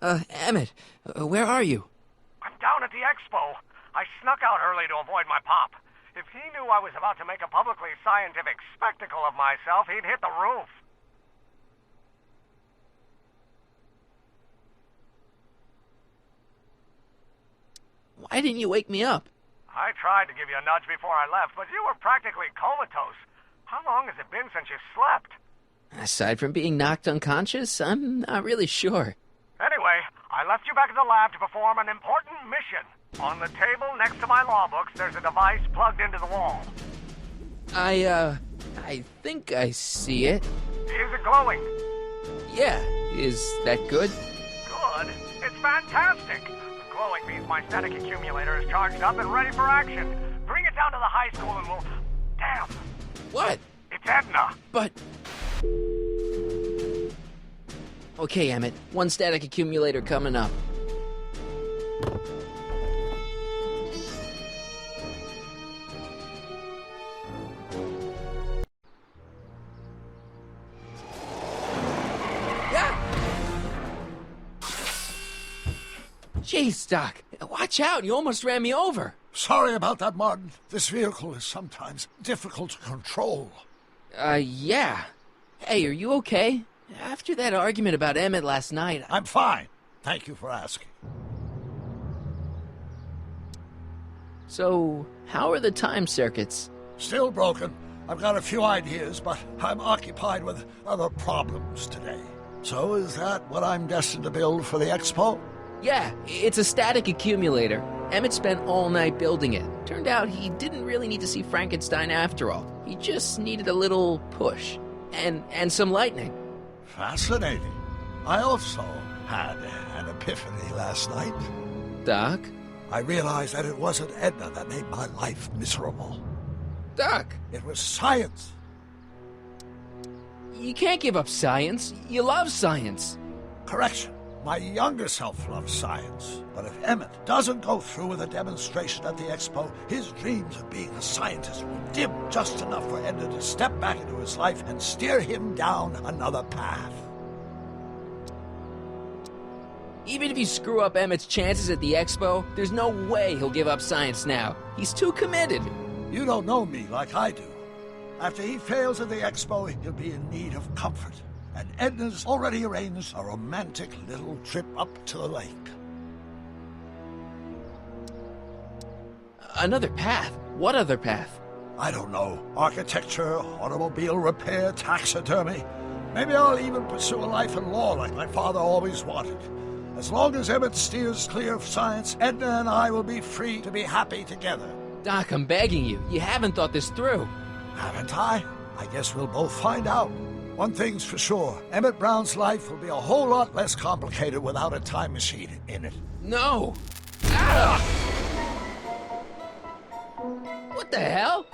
Emmett, where are you? I'm down at the Expo. I snuck out early to avoid my pop. If he knew I was about to make a publicly scientific spectacle of myself, he'd hit the roof. Why didn't you wake me up? I tried to give you a nudge before I left, but you were practically comatose. How long has it been since you slept? Aside from being knocked unconscious, I'm not really sure. Anyway, I left you back at the lab to perform an important mission. On the table next to my law books, there's a device plugged into the wall. I think I see it. Is it glowing? Yeah, is that good? Good. It's fantastic. Glowing means my static accumulator is charged up and ready for action. Bring it down to the high school and we'll... Damn! What? It's Edna! But... Okay, Emmett. One static accumulator coming up. Jeez, Doc. Watch out. You almost ran me over. Sorry about that, Martin. This vehicle is sometimes difficult to control. Yeah. Hey, are you okay? After that argument about Emmett last night... I'm fine. Thank you for asking. So, how are the time circuits? Still broken. I've got a few ideas, but I'm occupied with other problems today. So is that what I'm destined to build for the Expo? Yeah, it's a static accumulator. Emmett spent all night building it. Turned out he didn't really need to see Frankenstein after all. He just needed a little push. And some lightning. Fascinating. I also had an epiphany last night. Doc? I realized that it wasn't Edna that made my life miserable. Doc! It was science. You can't give up science. You love science. Correction. My younger self loves science. But if Emmett doesn't go through with a demonstration at the Expo, his dreams of being a scientist will dim just enough for Edna to step back into his life and steer him down another path. Even if you screw up Emmett's chances at the Expo, there's no way he'll give up science now. He's too committed. You don't know me like I do. After he fails at the Expo, he'll be in need of comfort. And Edna's already arranged a romantic little trip up to the lake. Another path? What other path? I don't know. Architecture, automobile repair, taxidermy. Maybe I'll even pursue a life in law like my father always wanted. As long as Emmett steers clear of science, Edna and I will be free to be happy together. Doc, I'm begging you. You haven't thought this through. Haven't I? I guess we'll both find out. One thing's for sure, Emmett Brown's life will be a whole lot less complicated without a time machine in it. No! Ah! What the hell?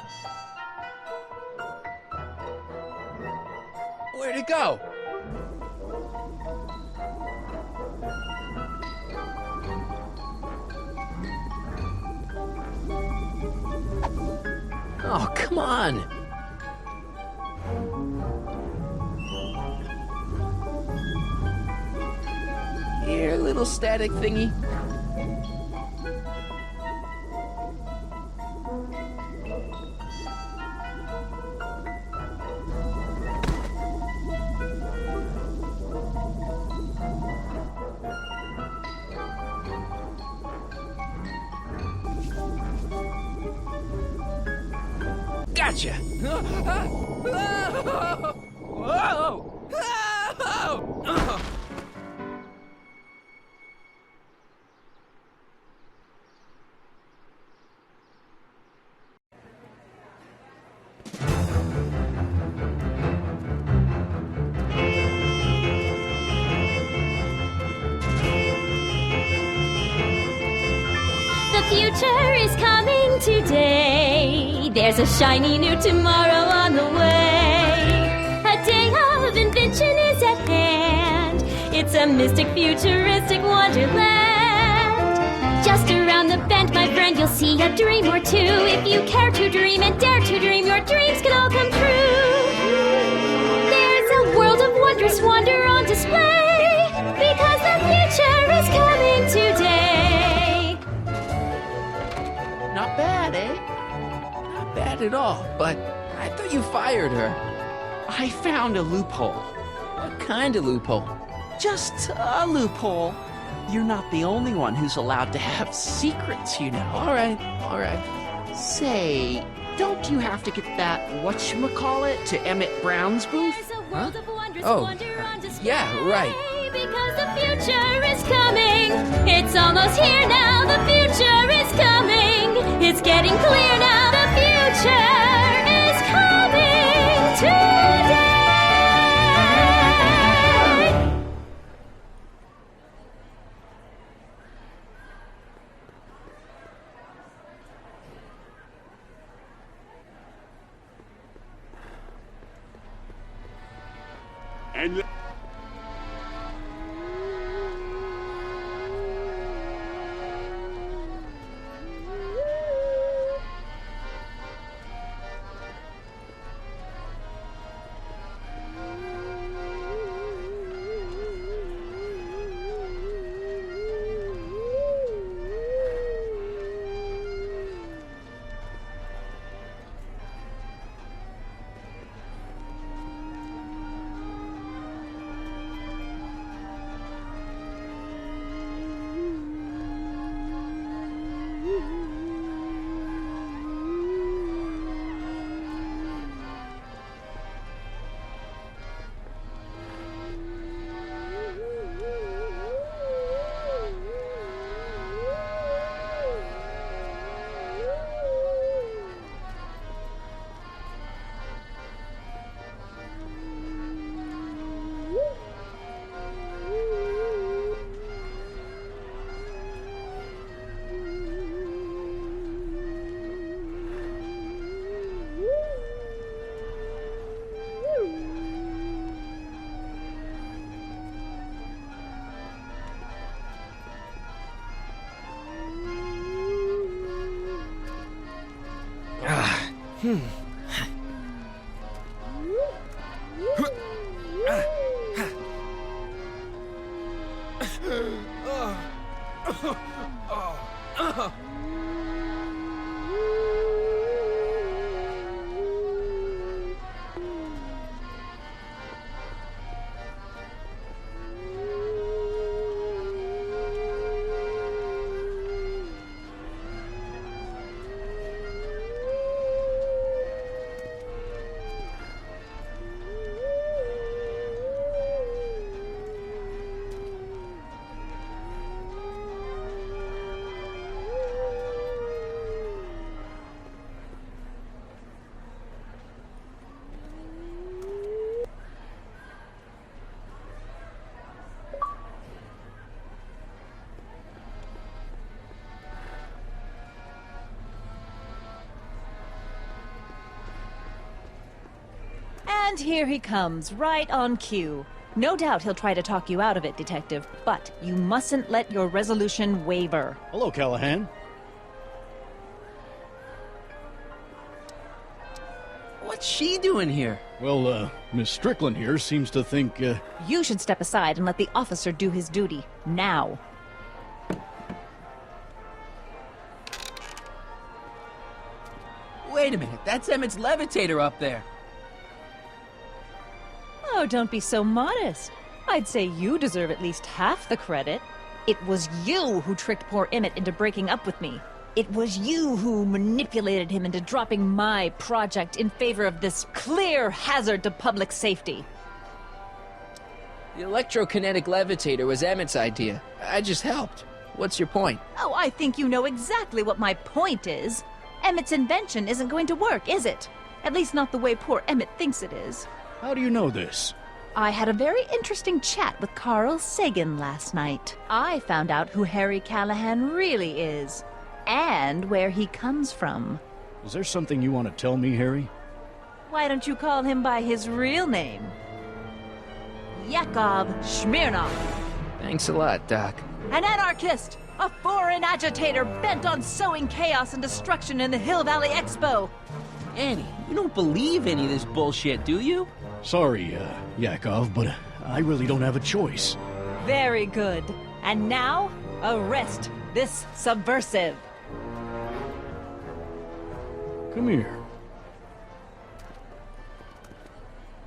Where'd it go? Oh, come on! Here, little static thingy. Gotcha! Whoa! The future is coming today. There's a shiny new tomorrow on the way. A day of invention is at hand. It's a mystic, futuristic wonderland. Just around the bend, my friend, you'll see a dream or two. If you care to dream and dare to dream, your dreams can all come true. There's a world of wondrous wonder on display, because the future at all, but I thought you fired her. I found a loophole. What kind of loophole? Just a loophole. You're not the only one who's allowed to have secrets, you know. All right. Say, don't you have to get that whatchamacallit to Emmett Brown's booth? There's a world of wondrous Oh, wonder on display. yeah, right. Because the future is coming. It's almost here now. The future is coming. It's getting clear now. The future is coming today. And And here he comes, right on cue. No doubt he'll try to talk you out of it, Detective, but you mustn't let your resolution waver. Hello, Callahan. What's she doing here? Well, Miss Strickland here seems to think, You should step aside and let the officer do his duty. Now. Wait a minute, that's Emmett's levitator up there. Oh, don't be so modest. I'd say you deserve at least half the credit. It was you who tricked poor Emmett into breaking up with me. It was you who manipulated him into dropping my project in favor of this clear hazard to public safety. The electrokinetic levitator was Emmett's idea. I just helped. What's your point? Oh, I think you know exactly what my point is. Emmett's invention isn't going to work, is it? At least not the way poor Emmett thinks it is. how do you know this? I had a very interesting chat with Carl Sagan last night. I found out who Harry Callahan really is, and where he comes from. Is there something you want to tell me, Harry? Why don't you call him by his real name? Yakov Smirnov. Thanks a lot, Doc. An anarchist! A foreign agitator bent on sowing chaos and destruction in the Hill Valley Expo! Annie, you don't believe any of this bullshit, do you? Sorry, Yakov, but I really don't have a choice. Very good. And now, arrest this subversive. Come here.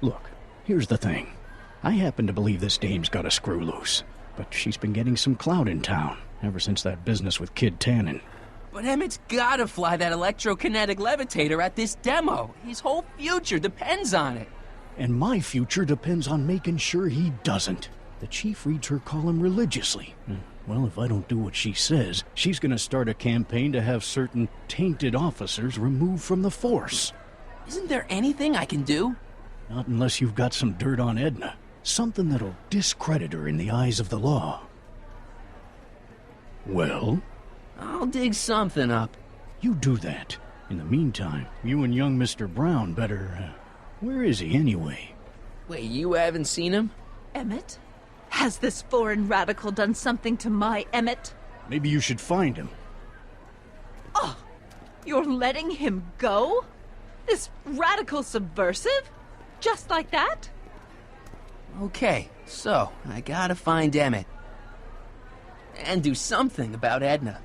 Look, here's the thing. I happen to believe this dame's got a screw loose, but she's been getting some clout in town ever since that business with Kid Tannen. But Emmett's gotta fly that electrokinetic levitator at this demo. His whole future depends on it. And my future depends on making sure he doesn't. The chief reads her column religiously. Well, if I don't do what she says, she's gonna start a campaign to have certain tainted officers removed from the force. Isn't there anything I can do? Not unless you've got some dirt on Edna. Something that'll discredit her in the eyes of the law. Well? I'll dig something up. You do that. In the meantime, you and young Mr. Brown better... where is he anyway? Wait, you haven't seen him? Emmett? Has this foreign radical done something to my Emmett? Maybe you should find him. Oh, you're letting him go? This radical subversive? Just like that? Okay, so I gotta find Emmett. And do something about Edna.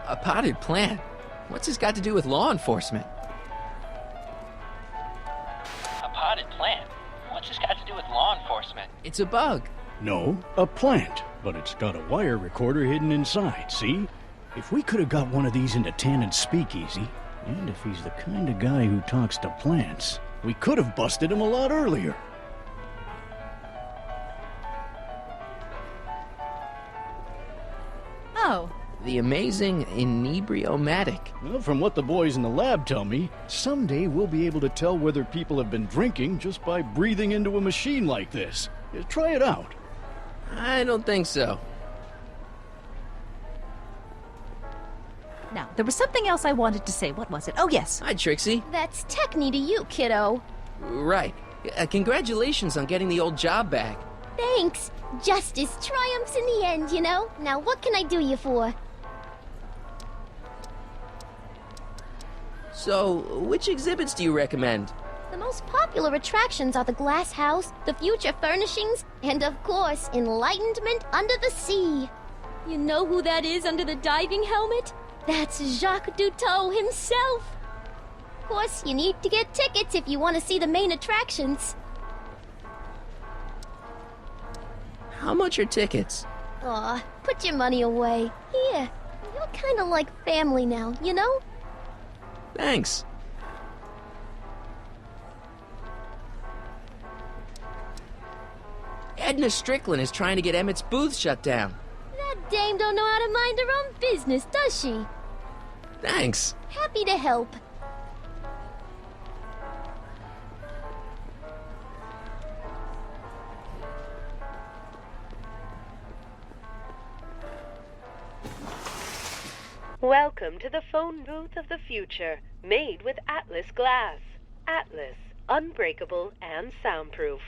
A potted plant? What's this got to do with law enforcement? A potted plant? What's this got to do with law enforcement? It's a bug. No, a plant. But it's got a wire recorder hidden inside, see? If we could have got one of these into Tannen's speakeasy, and if he's the kind of guy who talks to plants, we could have busted him a lot earlier. Oh. The amazing inebriomatic. Well, from what the boys in the lab tell me, someday we'll be able to tell whether people have been drinking just by breathing into a machine like this. Try it out. I don't think so. Now, there was something else I wanted to say. What was it? Oh, yes. Hi, Trixie. That's techni to you, kiddo. Right. Congratulations on getting the old job back. Thanks. Justice triumphs in the end, you know? Now, what can I do you for? So, which exhibits do you recommend? The most popular attractions are the Glass House, the Future Furnishings, and of course, Enlightenment Under the Sea. You know who that is under the diving helmet? That's Jacques Cousteau himself. Of course, you need to get tickets if you want to see the main attractions. How much are tickets? Aw, put your money away. Here, you're kind of like family now, you know? Thanks. Edna Strickland is trying to get Emmett's booth shut down. That dame don't know how to mind her own business, does she? Thanks. Happy to help. Welcome to the phone booth of the future, made with Atlas glass. Atlas, unbreakable and soundproof.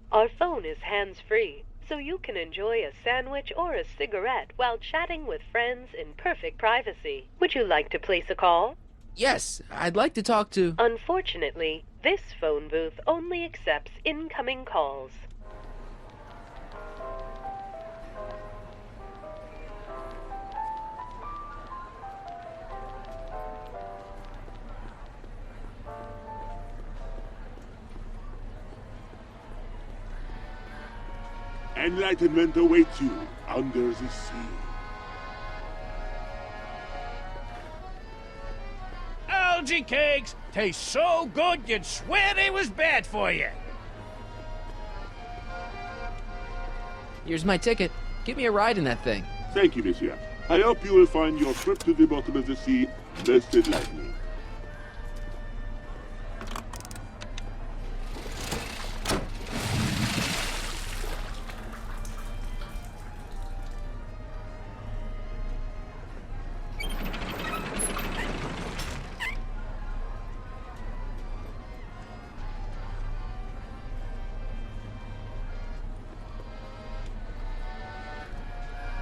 Our phone is hands-free, so you can enjoy a sandwich or a cigarette while chatting with friends in perfect privacy. Would you like to place a call? Yes, I'd like to talk to... Unfortunately, this phone booth only accepts incoming calls. Enlightenment awaits you under the sea. Algae cakes taste so good you'd swear they was bad for you. Here's my ticket. Give me a ride in that thing. Thank you, monsieur. I hope you will find your trip to the bottom of the sea most enlightening.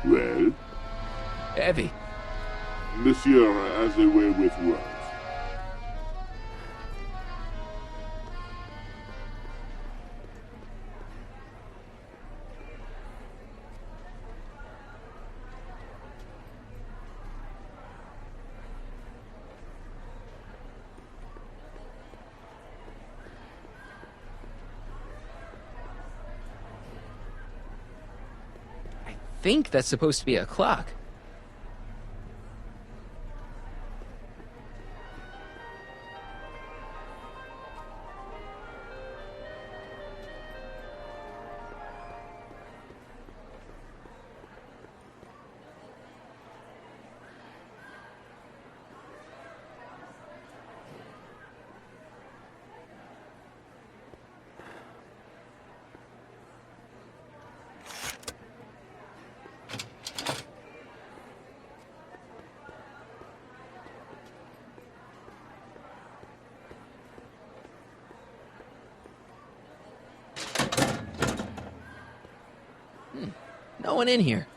Well? Heavy. Monsieur has a way with words. think that's supposed to be a clock. No one in here.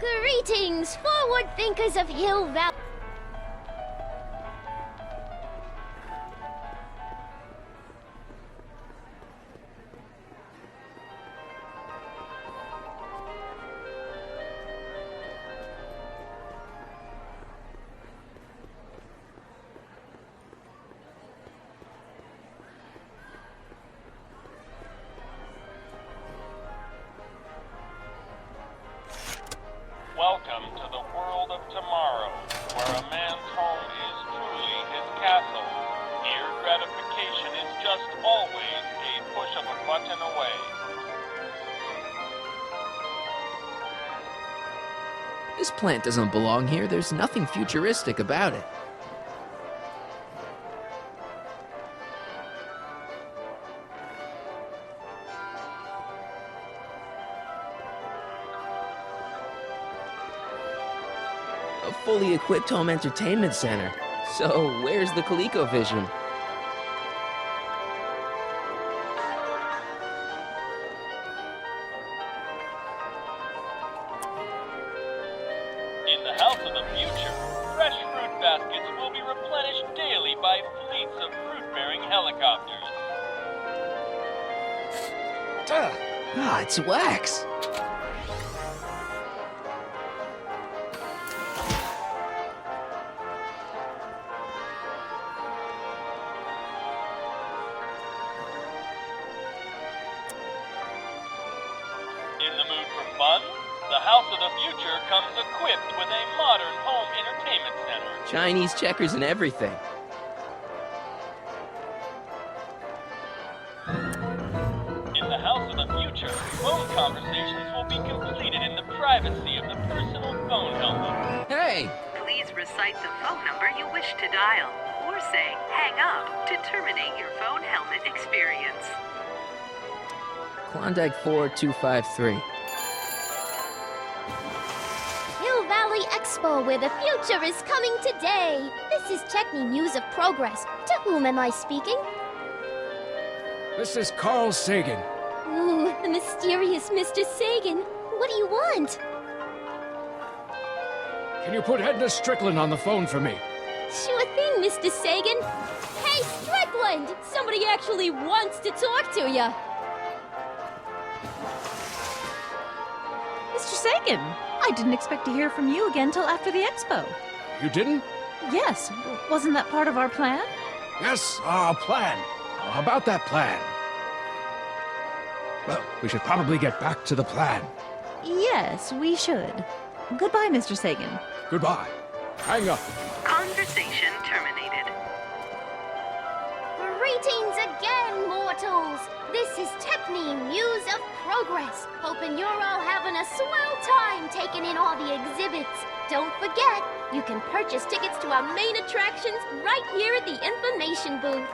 Greetings, forward thinkers of Hill Valley. Welcome to the world of tomorrow, where a man's home is truly his castle. Here, gratification is just always a push of a button away. This plant doesn't belong here. There's nothing futuristic about it. A fully equipped home entertainment center. So, where's the ColecoVision? In the house of the future, fresh fruit baskets will be replenished daily by fleets of fruit-bearing helicopters. Ah, it's wax. In the mood for fun? The house of the future comes equipped with a modern home entertainment center. Chinese checkers and everything. In the house of the future, phone conversations will be completed in the privacy of the personal phone helmet. Hey! Please recite the phone number you wish to dial, or say hang up to terminate your phone helmet experience. Klondike 4253. Hill Valley Expo, where the future is coming today. This is Techni News of Progress. To whom am I speaking? This is Carl Sagan. Ooh, the mysterious Mr. Sagan. What do you want? Can you put Edna Strickland on the phone for me? Sure thing, Mr. Sagan. Hey, Strickland! Somebody actually wants to talk to you. Mr. Sagan, I didn't expect to hear from you again till after the expo. You didn't? Yes, wasn't that part of our plan? Yes, our plan. How about that plan? Well, we should probably get back to the plan. Yes, we should. Goodbye, Mr. Sagan. Goodbye. Hang up. Conversation terminated. Greetings again, mortals! This is Techni News of Progress. Hoping you're all having a swell time taking in all the exhibits. Don't forget, you can purchase tickets to our main attractions right here at the information booth.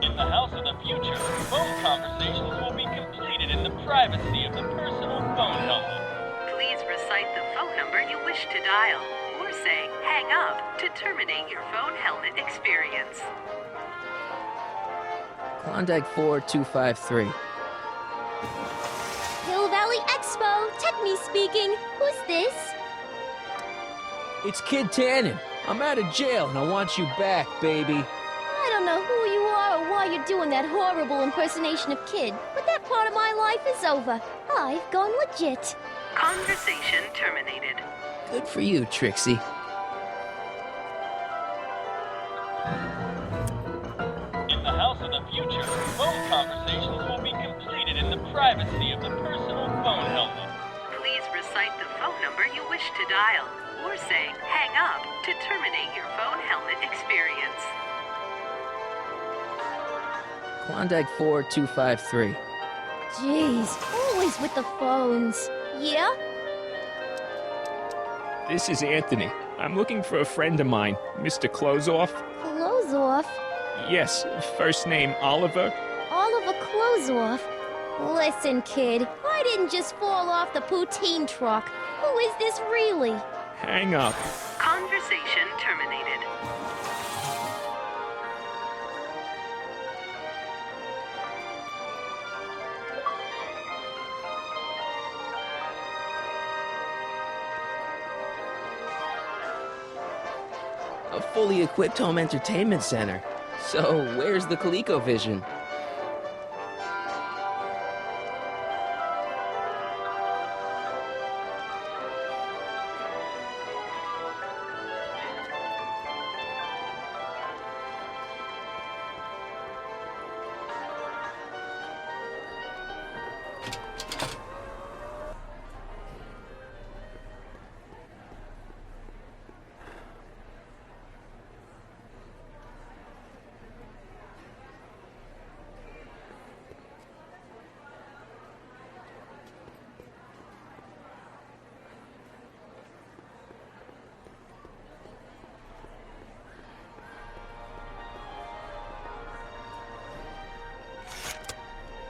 In the house of the future, phone conversations will be completed in the privacy of the personal phone helmet. Please recite the phone number you wish to dial, or say hang up to terminate your phone helmet experience. Klondike 4253. Hill Valley Valley Expo. Techni speaking. Who's this? It's Kid Tannen. I'm out of jail and I want you back, baby. I don't know who you are or why you're doing that horrible impersonation of Kid, but that part of my life is over. I've gone legit. Conversation terminated. Good for you, Trixie. In the House of the Future, phone conversations will be completed in the privacy of the personal phone helmet. Please recite the phone number you wish to dial, or say hang up to terminate your phone helmet experience. Klondike 4253. Jeez, always with the phones. Yeah? This is Anthony. I'm looking for a friend of mine, Mr. Closeoff. Clothes off? Yes, first name Oliver. Oliver Closeoff. Listen, kid, I didn't just fall off the poutine truck. Who is this really? Hang up. Conversation terminated. A fully equipped home entertainment center. So, where's the ColecoVision?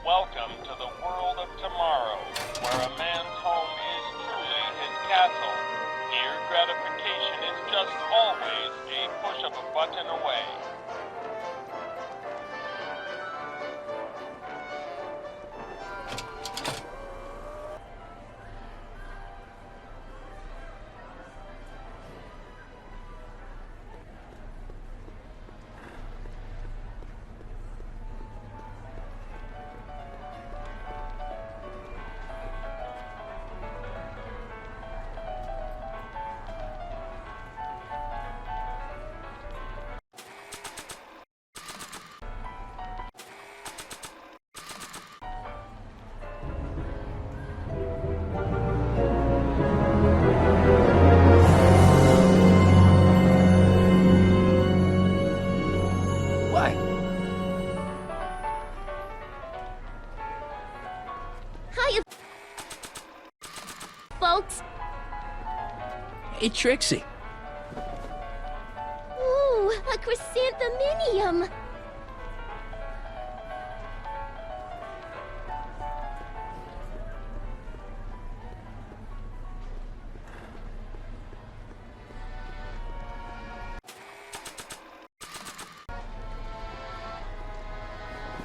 Welcome to the world of tomorrow, where a man's home is truly his castle. Here, gratification is just always a push of a button away. Why? Hiya, folks. Hey, Trixie. Ooh, a chrysantheminium.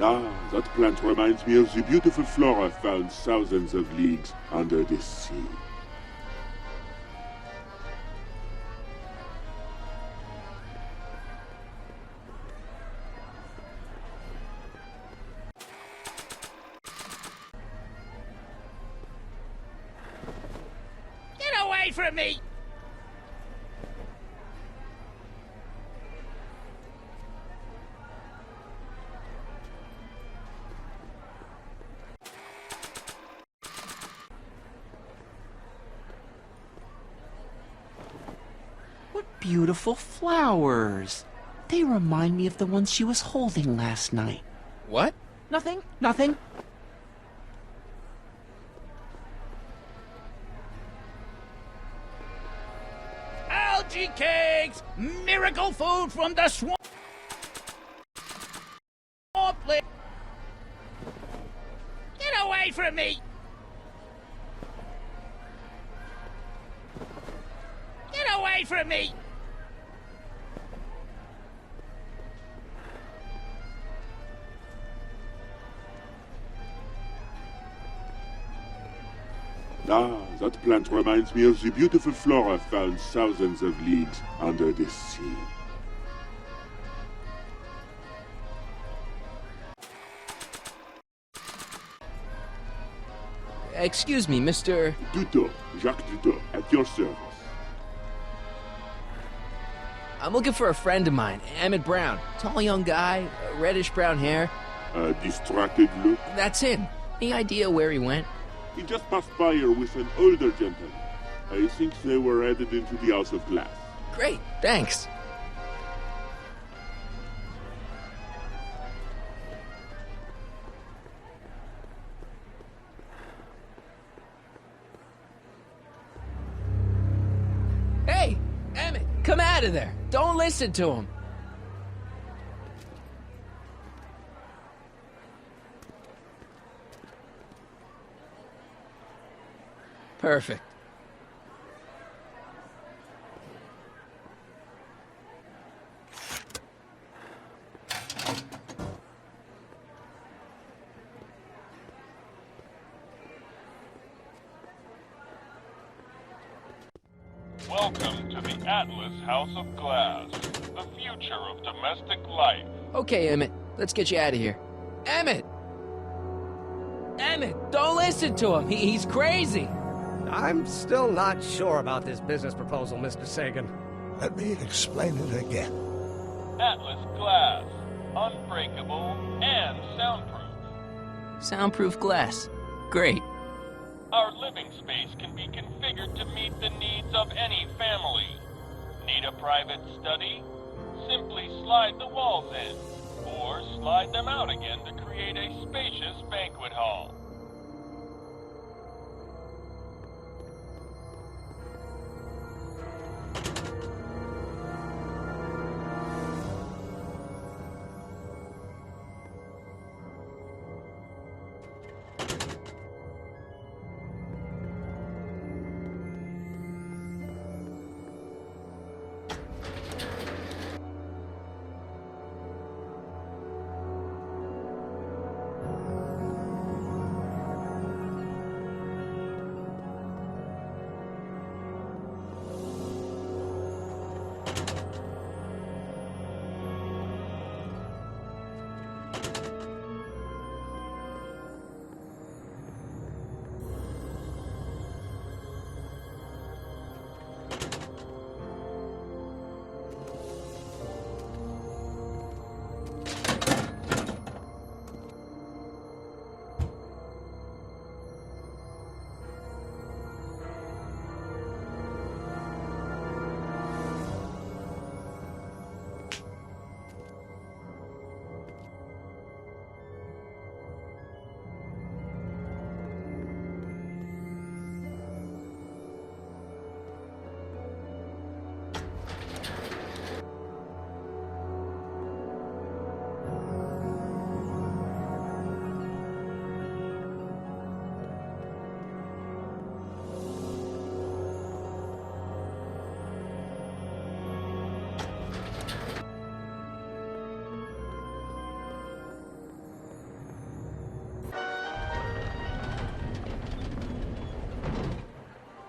Ah, that plant reminds me of the beautiful flora found thousands of leagues under the sea. Get away from me! What beautiful flowers. They remind me of the ones she was holding last night. What? Nothing, nothing. Algae cakes! Miracle food from the swamp! Get away from me! Get away from me! Ah, that plant reminds me of the beautiful flora found thousands of leagues under the sea. Excuse me, Mr. Duto, Jacques Duto, at your service. I'm looking for a friend of mine, Emmett Brown. Tall young guy, reddish-brown hair. A distracted look? That's him. Any idea where he went? He just passed by here with an older gentleman. I think they were headed into the House of Glass. Great, thanks. Hey, Emmett, come out of there. Don't listen to him. Perfect. Welcome to the Atlas House of Glass, the future of domestic life. Okay, Emmett, let's get you out of here. Emmett! Emmett, don't listen to him. He's crazy. I'm still not sure about this business proposal, Mr. Sagan. Let me explain it again. Atlas Glass, unbreakable and soundproof. Soundproof glass. Great. Our living space can be configured to meet the needs of any family. Need a private study? Simply slide the walls in, or slide them out again to create a spacious banquet hall.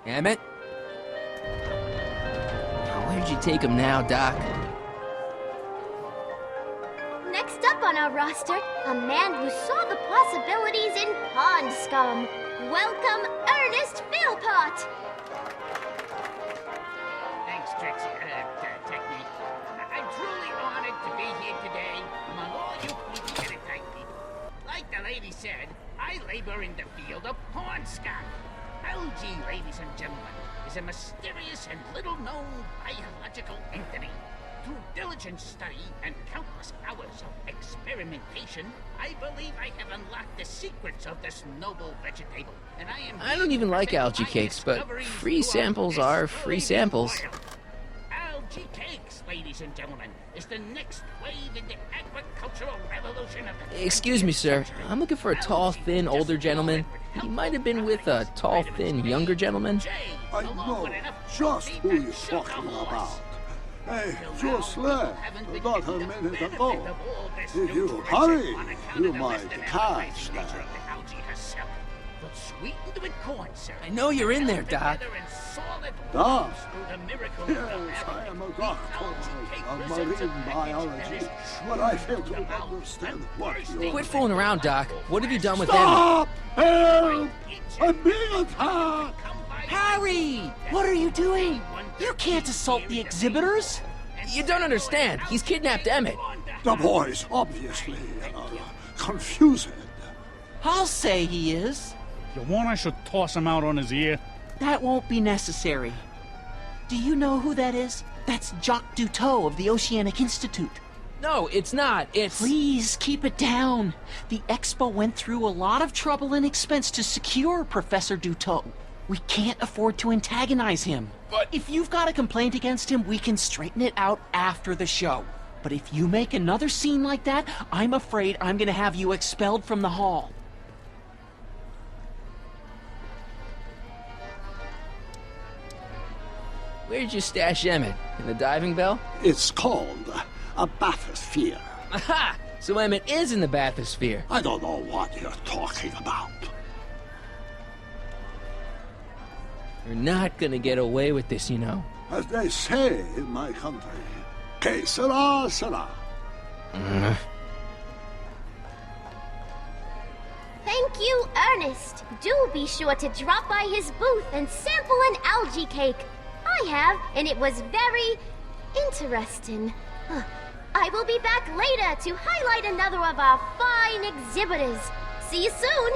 Emmett? Where'd you take him now, Doc? Next up on our roster, a man who saw the possibilities in pond scum. Welcome, Ernest Philpott! Thanks, Trixie. Technique. I'm truly honored to be here today among all you people entertain people. Like the lady said, I labor in the field of pond scum. Algae, ladies and gentlemen, is a mysterious and little-known biological entity. Through diligent study and countless hours of experimentation, I believe I have unlocked the secrets of this noble vegetable, and I don't even like algae cakes, but free samples are free samples. Algae cakes, ladies and gentlemen, is the next wave in the agricultural revolution of the... Excuse me, sir. I'm looking for a tall, thin, older gentleman. He might have been with a tall, thin, younger gentleman. I know just who you're talking about. Hey, just left about a minute ago. If you hurry, you might catch that. sweetened with corn syrup. I know you're in there, Doc. Doc? Yes, Yes, I am a doctor of marine biology, but I fail to understand what you're... Quit fooling around, Doc. What have you done with Stop! Help! I'm being attacked! Harry! What are you doing? You can't assault the exhibitors! You don't understand. He's kidnapped Emmett. The boy's obviously confused. I'll say he is. You want I should toss him out on his ear? That won't be necessary. Do you know who that is? That's Jacques Duteau of the Oceanic Institute. No, it's not. It's... Please, keep it down. The Expo went through a lot of trouble and expense to secure Professor Duteau. We can't afford to antagonize him. But... If you've got a complaint against him, we can straighten it out after the show. But if you make another scene like that, I'm afraid I'm gonna have you expelled from the hall. Where'd you stash Emmett? In the diving bell? It's called a bathysphere. Aha! So Emmett is in the bathysphere. I don't know what you're talking about. You're not gonna get away with this, you know. As they say in my country, que sera, sera. Thank you, Ernest. Do be sure to drop by his booth and sample an algae cake. I have, and it was very interesting. I will be back later to highlight another of our fine exhibitors. See you soon.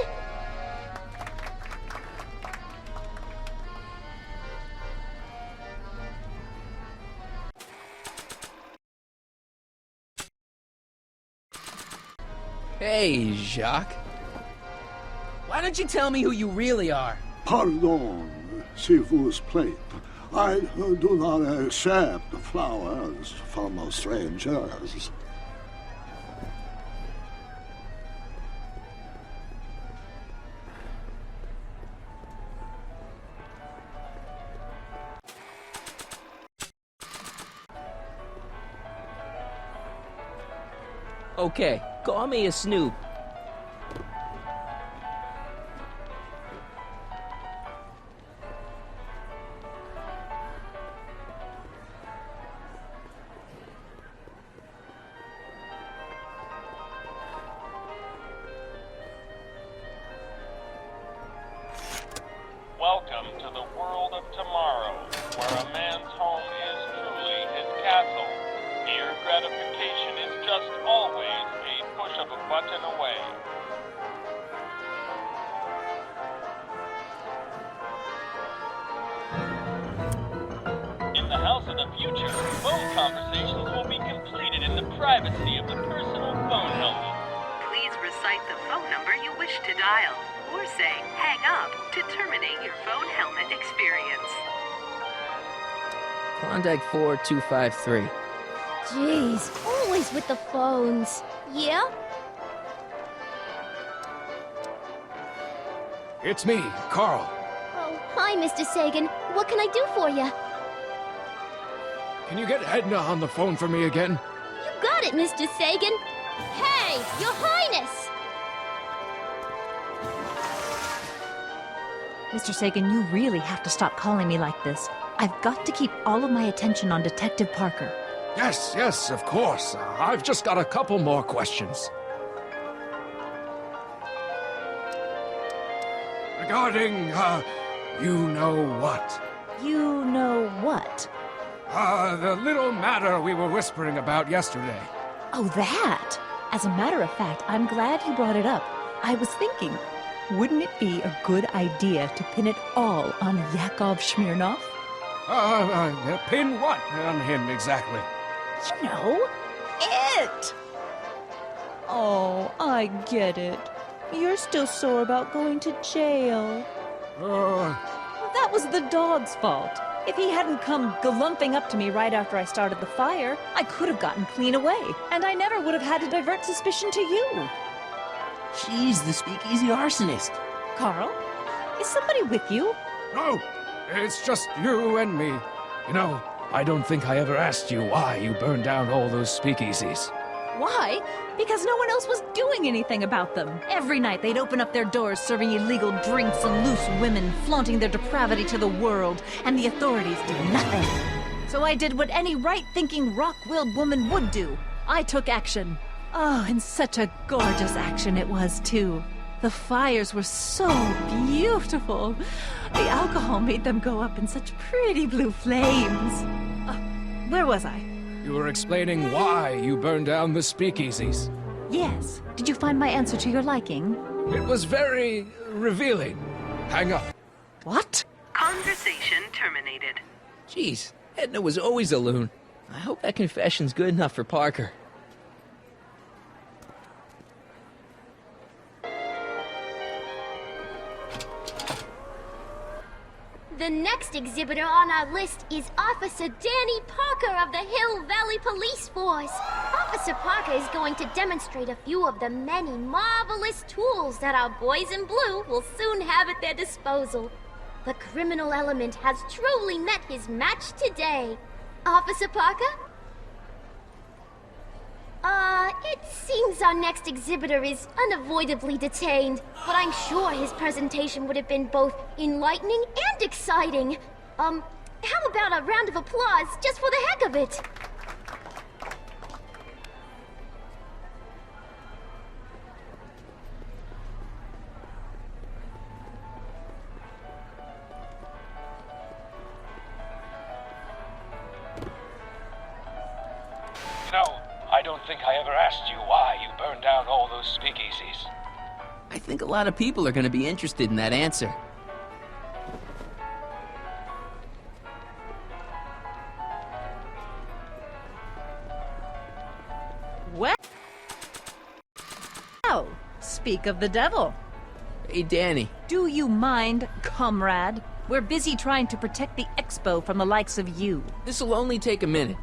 Hey, Jacques. Why don't you tell me who you really are? Pardon, s'il vous plaît. I do not accept flowers from strangers. Okay, call me a snoop. Welcome to the world of tomorrow, where a man's home is truly his castle. Here, gratification is just always a push of a button away. In the house of the future, phone conversations will be completed in the privacy of the personal phone helmet. Please recite the phone number you wish to dial, or say hang up to terminate your phone helmet experience. Klondike 4253. Jeez, always with the phones. Yeah? It's me, Carl. Oh, hi, Mr. Sagan. What can I do for you? Can you get Edna on the phone for me again? You got it, Mr. Sagan. Hey, Your Highness! Mr. Sagan, you really have to stop calling me like this. I've got to keep all of my attention on Detective Parker. Yes, of course. I've just got a couple more questions. Regarding, you know what? You know what? The little matter we were whispering about yesterday. Oh, that! As a matter of fact, I'm glad you brought it up. I was thinking, wouldn't it be a good idea to pin it all on Yakov Smirnov? Pin what on him exactly? You know, it! Oh, I get it. You're still sore about going to jail. That was the dog's fault. If he hadn't come galumping up to me right after I started the fire, I could have gotten clean away, and I never would have had to divert suspicion to you. She's the speakeasy arsonist. Carl, is somebody with you? No, it's just you and me. You know, I don't think I ever asked you why you burned down all those speakeasies. Why? Because no one else was doing anything about them. Every night they'd open up their doors serving illegal drinks and loose women, flaunting their depravity to the world, and the authorities did nothing. So I did what any right-thinking, rock-willed woman would do. I took action. Oh, and such a gorgeous action it was, too. The fires were so beautiful. The alcohol made them go up in such pretty blue flames. Where was I? You were explaining why you burned down the speakeasies. Yes. Did you find my answer to your liking? It was very revealing. Hang up. What? Conversation terminated. Jeez, Edna was always a loon. I hope that confession's good enough for Parker. The next exhibitor on our list is Officer Danny Parker of the Hill Valley Police Force. Officer Parker is going to demonstrate a few of the many marvelous tools that our boys in blue will soon have at their disposal. The criminal element has truly met his match today. Officer Parker? It seems our next exhibitor is unavoidably detained, but I'm sure his presentation would have been both enlightening and exciting. How about a round of applause just for the heck of it? I don't think I ever asked you why you burned down all those speakeasies. I think a lot of people are going to be interested in that answer. Well, speak of the devil. Hey, Danny. Do you mind, comrade? We're busy trying to protect the Expo from the likes of you. This'll only take a minute.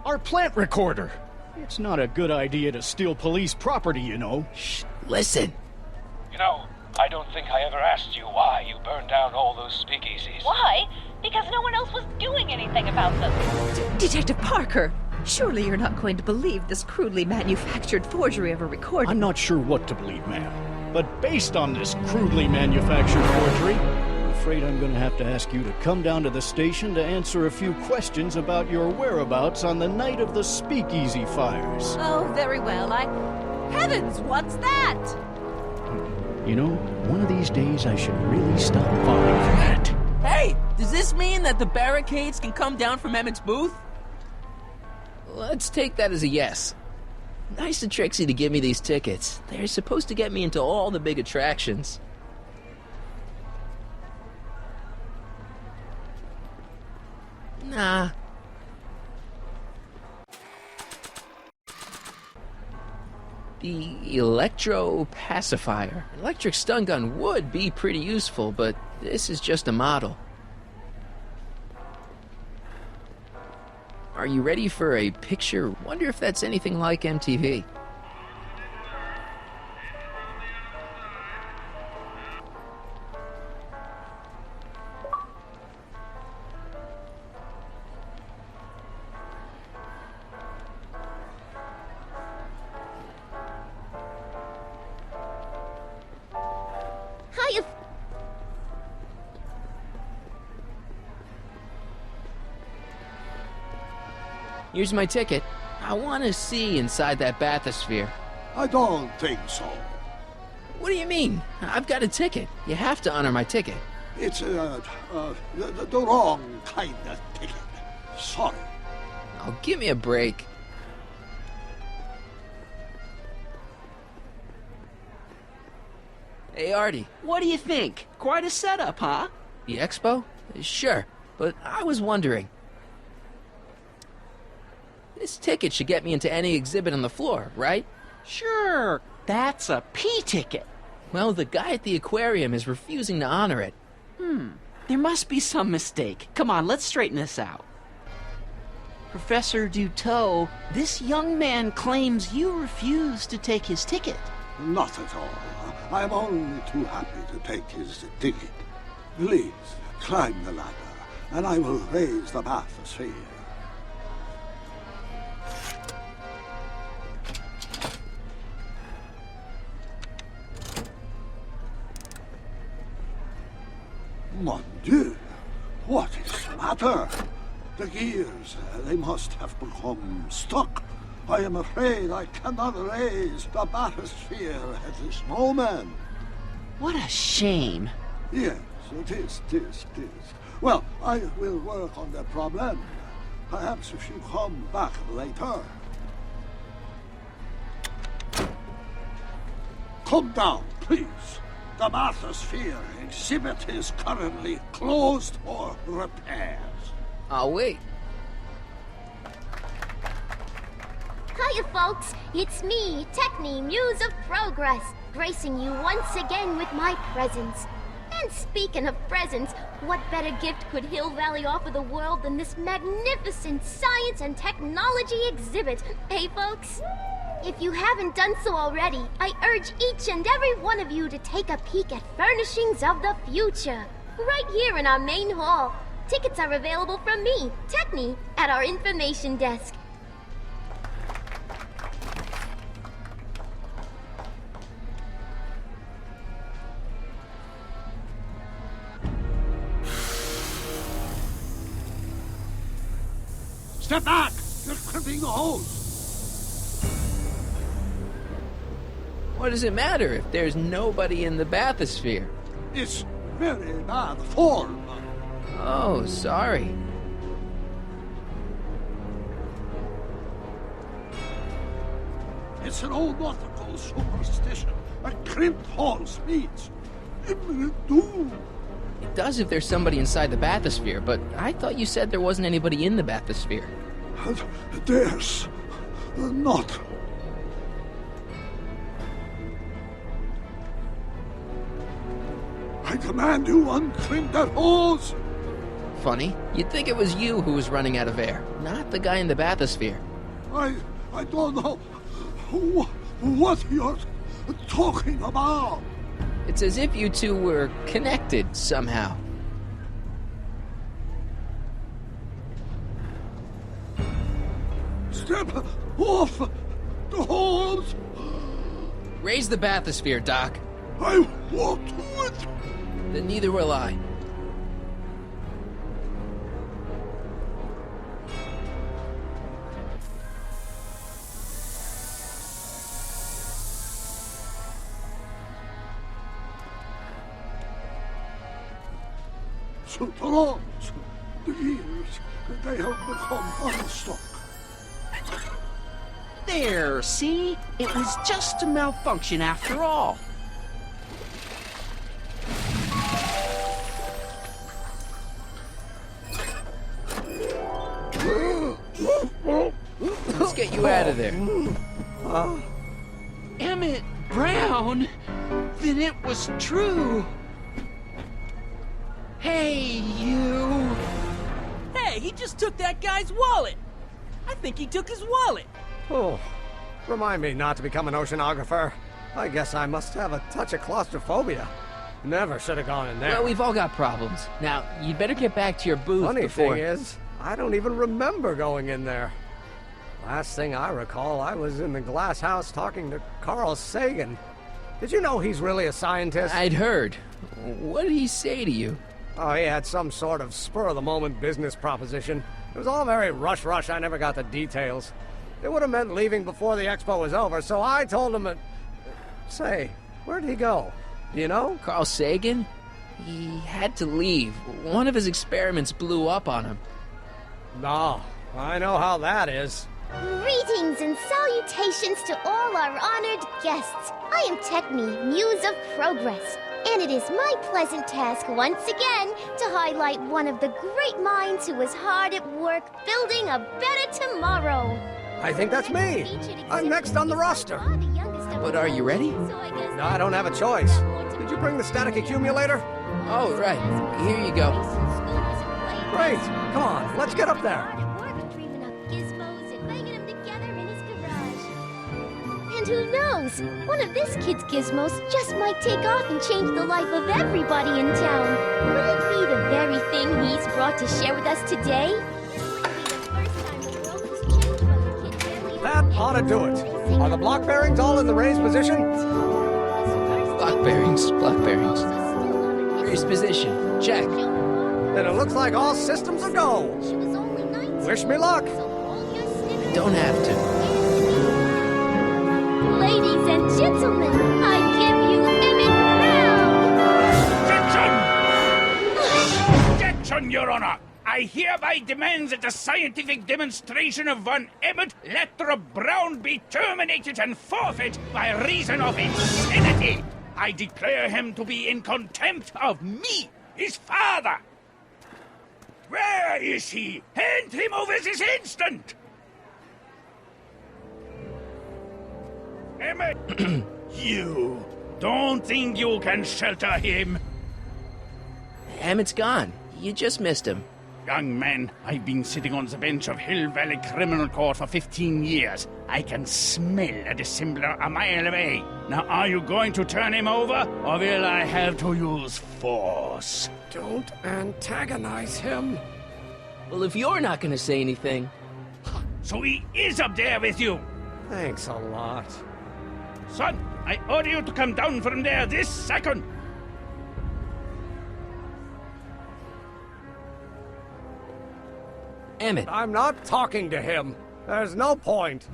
Our plant recorder! It's not a good idea to steal police property, you know. Shh, listen. I don't think I ever asked you why you burned down all those speakeasies. Why? Because no one else was doing anything about them. Detective Parker, surely you're not going to believe this crudely manufactured forgery of a recording. I'm not sure what to believe, ma'am. But based on this crudely manufactured forgery, I'm afraid I'm going to have to ask you to come down to the station to answer a few questions about your whereabouts on the night of the speakeasy fires. Oh, very well. Heavens, what's that? You know, one of these days I should really stop falling for that. Hey, does this mean that the barricades can come down from Emmett's booth? Let's take that as a yes. Nice of Trixie to give me these tickets. They're supposed to get me into all the big attractions. Nah. The electro pacifier. Electric stun gun would be pretty useful, but this is just a model. Are you ready for a picture? Wonder if that's anything like MTV. Here's my ticket. I want to see inside that bathysphere. I don't think so. What do you mean? I've got a ticket. You have to honor my ticket. It's the wrong kind of ticket. Sorry. Oh, give me a break. Hey, Artie. What do you think? Quite a setup, huh? The Expo? Sure, but I was wondering. This ticket should get me into any exhibit on the floor, right? Sure, that's a P ticket. Well, the guy at the aquarium is refusing to honor it. There must be some mistake. Come on, let's straighten this out. Professor Duteau, this young man claims you refused to take his ticket. Not at all. I'm only too happy to take his ticket. Please, climb the ladder, and I will raise the bathysphere. Mon Dieu, what is the matter? The gears, they must have become stuck. I am afraid I cannot raise the bathysphere at this moment. What a shame. Yes, it is. Well, I will work on the problem. Perhaps if you come back later. Come down, please. The bathysphere exhibit is currently closed for repairs. I'll wait. Hiya, folks. It's me, Techni, Muse of Progress, gracing you once again with my presence. And speaking of presents, what better gift could Hill Valley offer the world than this magnificent science and technology exhibit? Hey, folks? If you haven't done so already, I urge each and every one of you to take a peek at Furnishings of the Future, right here in our main hall. Tickets are available from me, Techni, at our information desk. Step back! You're crimping the hose! What does it matter if there's nobody in the bathysphere? It's very bad form. Oh, sorry. It's an old nautical superstition. A crimped hose means imminent doom. It does if there's somebody inside the bathysphere, but I thought you said there wasn't anybody in the bathysphere. There's not. I demand you uncrimp that hose! Funny, you'd think it was you who was running out of air, not the guy in the bathysphere. I don't know what you're talking about. It's as if you two were connected somehow. Step off the hose! Raise the bathysphere, Doc. I won't do it! Then neither will I. So the rods, the gears, they have become unstuck. There, see? It was just a malfunction after all. Let's get you out of there. Emmett Brown? Then it was true. Hey, you. Hey, he just took that guy's wallet. I think he took his wallet. Oh, remind me not to become an oceanographer. I guess I must have a touch of claustrophobia. Never should have gone in there. Well, we've all got problems. Now, you'd better get back to your booth Funny before... thing is, I don't even remember going in there. Last thing I recall, I was in the glass house talking to Carl Sagan. Did you know he's really a scientist? I'd heard. What did he say to you? Oh, he had some sort of spur-of-the-moment business proposition. It was all very rush. I never got the details. It would have meant leaving before the expo was over, so I told him that... Say, where'd he go? Do you know? Carl Sagan? He had to leave. One of his experiments blew up on him. No, I know how that is. Greetings and salutations to all our honored guests. I am Techni, Muse of Progress, and it is my pleasant task once again to highlight one of the great minds who was hard at work building a better tomorrow. I think that's me. I'm next on the roster. But are you ready? No, I don't have a choice. Did you bring the static accumulator? Oh, right. Here you go. Great. Come on, let's get up there. And who knows? One of this kid's gizmos just might take off and change the life of everybody in town. Could it be the very thing he's brought to share with us today? That ought to do it. Are the block bearings all in the raised position? Block bearings. mysterious position. Check. Then it looks like all systems are go. Wish me luck. Don't have to. Ladies and gentlemen, I give you Emmett Brown! Objection, Your Honor! I hereby demand that the scientific demonstration of one Emmett Letter Brown be terminated and forfeit by reason of insanity. I declare him to be in contempt of me, his father. Where is he? Hand him over this instant! Emmett, you don't think you can shelter him? Emmett's gone. You just missed him. Young man, I've been sitting on the bench of Hill Valley Criminal Court for 15 years. I can smell a dissembler a mile away. Now, are you going to turn him over, or will I have to use force? Don't antagonize him. Well, if you're not gonna say anything... So he is up there with you? Thanks a lot. Son, I order you to come down from there this second. Emmett. I'm not talking to him. There's no point.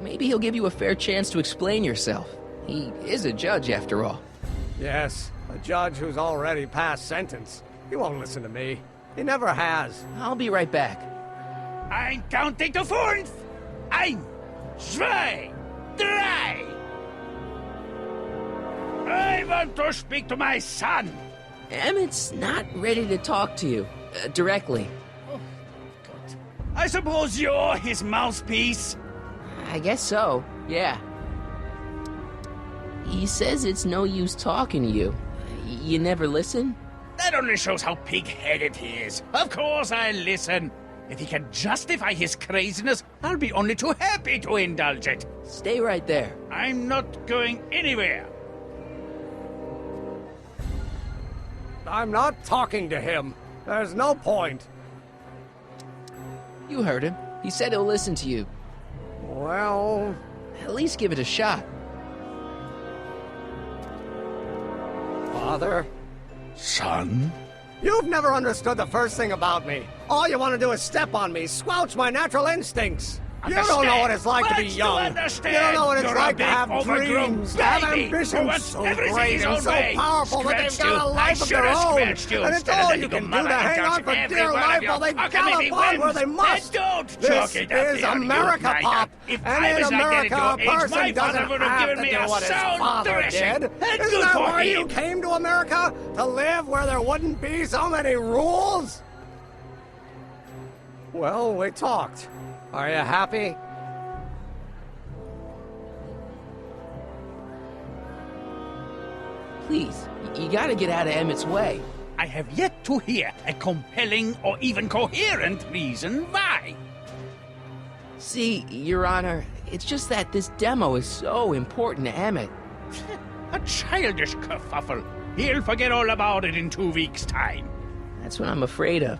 Maybe he'll give you a fair chance to explain yourself. He is a judge, after all. Yes, a judge who's already passed sentence. He won't listen to me. He never has. I'll be right back. I'm counting to 4. 1, 2, 3. I want to speak to my son. Emmett's not ready to talk to you, directly. Oh, God. I suppose you're his mouthpiece? I guess so, yeah. He says it's no use talking to you. You never listen? That only shows how pig-headed he is. Of course I listen. If he can justify his craziness, I'll be only too happy to indulge it. Stay right there. I'm not going anywhere. I'm not talking to him. There's no point. You heard him. He said he'll listen to you. Well... At least give it a shot. Father? Son? You've never understood the first thing about me. All you want to do is step on me, squelch my natural instincts. You don't know what it's like to be young. You don't know what it's like to have dreams, to have ambitions so great and so powerful that they've got a life of their own. And it's all you can do to hang on for dear life while they gallop on where they must. This is America, Pop. And in America, a person doesn't have to do what his father did. Isn't that why you came to America? To live where there wouldn't be so many rules? Well, we talked. Are you happy? Please, you gotta get out of Emmett's way. I have yet to hear a compelling or even coherent reason why. See, Your Honor, it's just that this demo is so important to Emmett. A childish kerfuffle. He'll forget all about it in 2 weeks' time. That's what I'm afraid of.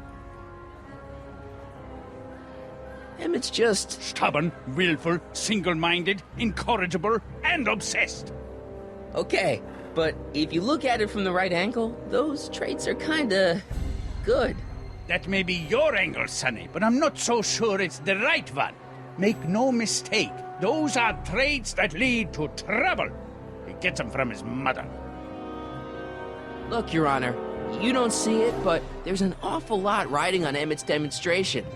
Emmett's just... stubborn, willful, single-minded, incorrigible, and obsessed. Okay, but if you look at it from the right angle, those traits are kinda... good. That may be your angle, Sonny, but I'm not so sure it's the right one. Make no mistake, those are traits that lead to trouble. He gets them from his mother. Look, Your Honor, you don't see it, but there's an awful lot riding on Emmett's demonstration.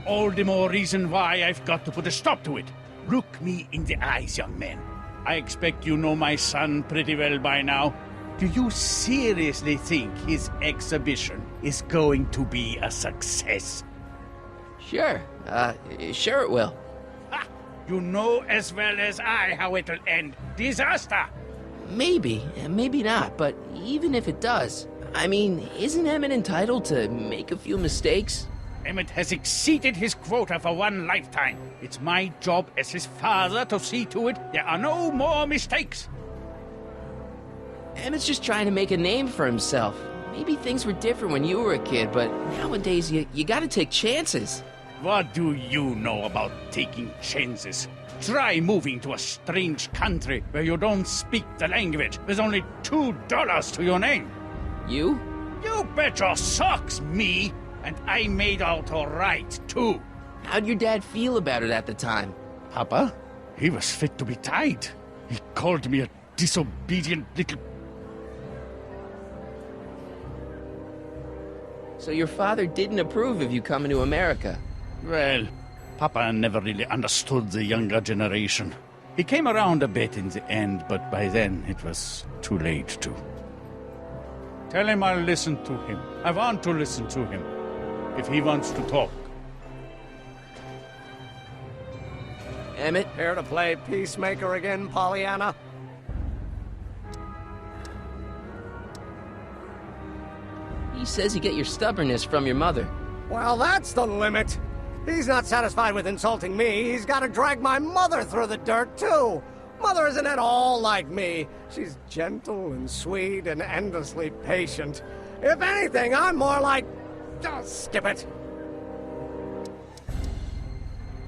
All the more reason why I've got to put a stop to it. Look me in the eyes, young man. I expect you know my son pretty well by now. Do you seriously think his exhibition is going to be a success? Sure. Sure it will. Ha! You know as well as I how it'll end. Disaster! Maybe, maybe not, but even if it does, I mean, isn't Emmett entitled to make a few mistakes? Emmett has exceeded his quota for one lifetime. It's my job as his father to see to it there are no more mistakes. Emmett's just trying to make a name for himself. Maybe things were different when you were a kid, but nowadays you gotta take chances. What do you know about taking chances? try moving to a strange country where you don't speak the language with only $2 to your name. You? You bet your socks, me! And I made out all right, too. How'd your dad feel about it at the time? Papa? He was fit to be tied. He called me a disobedient little... So your father didn't approve of you coming to America? Well, Papa never really understood the younger generation. He came around a bit in the end, but by then it was too late to. Tell him I'll listen to him. I want to listen to him. If he wants to talk. Emmett? Here to play peacemaker again, Pollyanna? He says you get your stubbornness from your mother. Well, that's the limit. He's not satisfied with insulting me. He's got to drag my mother through the dirt, too. Mother isn't at all like me. She's gentle and sweet and endlessly patient. If anything, I'm more like... Oh, skip it.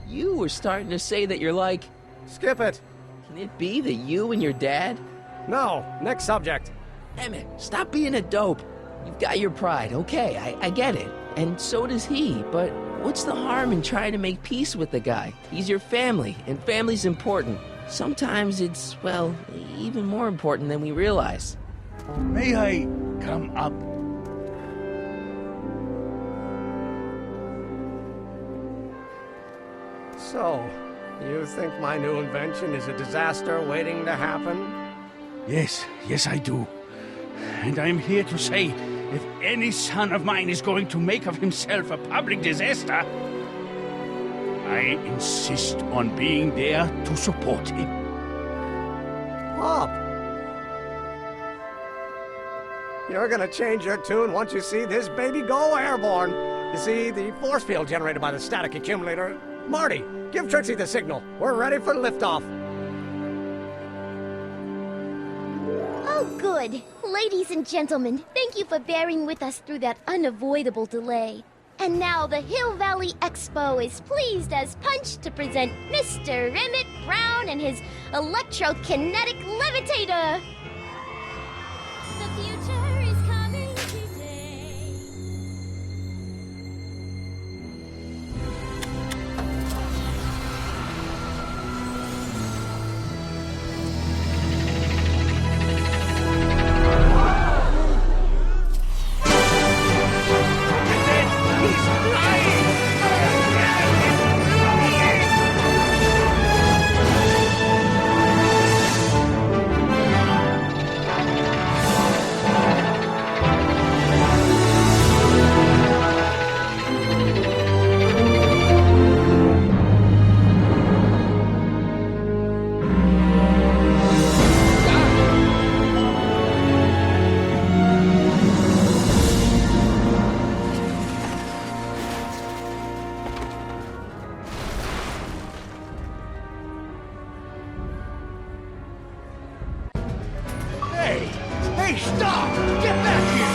You were starting to say that you're like... Skip it. Can it be that you and your dad? No, next subject. Emmett, stop being a dope. You've got your pride, okay, I get it. And so does he, but what's the harm in trying to make peace with the guy? He's your family, and family's important. Sometimes it's, well, even more important than we realize. May I come up? So, you think my new invention is a disaster waiting to happen? Yes, I do. And I'm here to say, if any son of mine is going to make of himself a public disaster, I insist on being there to support him. Pop! You're gonna change your tune once you see this baby go airborne. You see, the force field generated by the static accumulator... Marty, give Trixie the signal. We're ready for liftoff. Oh, good. Ladies and gentlemen, thank you for bearing with us through that unavoidable delay. And now the Hill Valley Expo is pleased as punch to present Mr. Emmett Brown and his electrokinetic levitator. The future is coming today. Hey, stop! Get back here!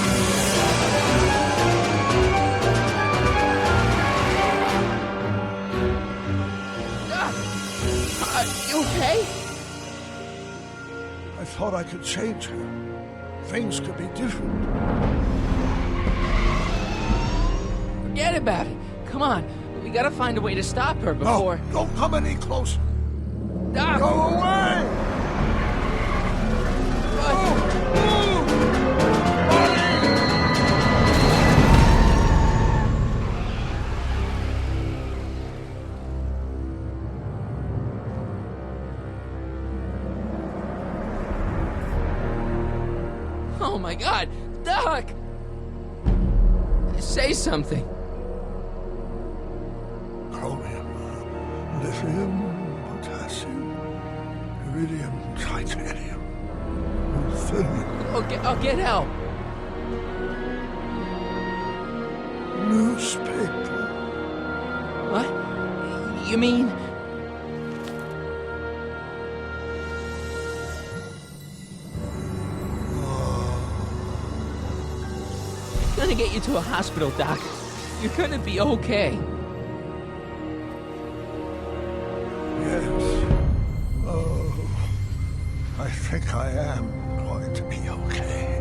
You okay? I thought I could change her. Things could be different. Forget about it. Come on. We gotta find a way to stop her before... No, don't come any closer. Doc! Go away! Oh my God, Doc! Say something. Chromium, lithium, potassium, iridium, titanium, thelmium. I'll get help. Newspaper. What? You mean... I'm gonna get you to a hospital, Doc. You're gonna be okay. Yes. I think I am going to be okay,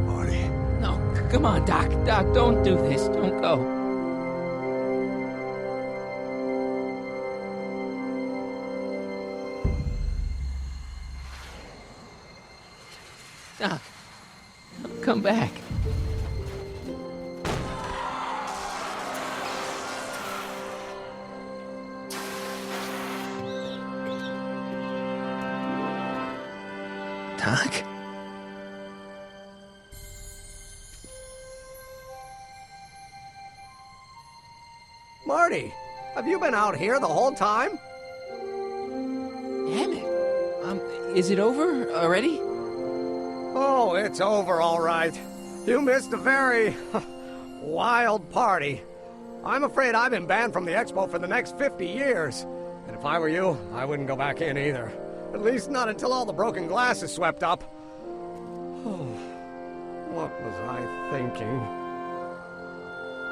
Marty. No, come on, Doc. Doc, don't do this. Don't go. Doc, come back. Doc? Marty, have you been out here the whole time? Damn it. Is it over already? Oh, it's over all right. You missed a very wild party. I'm afraid I've been banned from the Expo for the next 50 years. And if I were you, I wouldn't go back in either. At least not until all the broken glass is swept up. What was I thinking?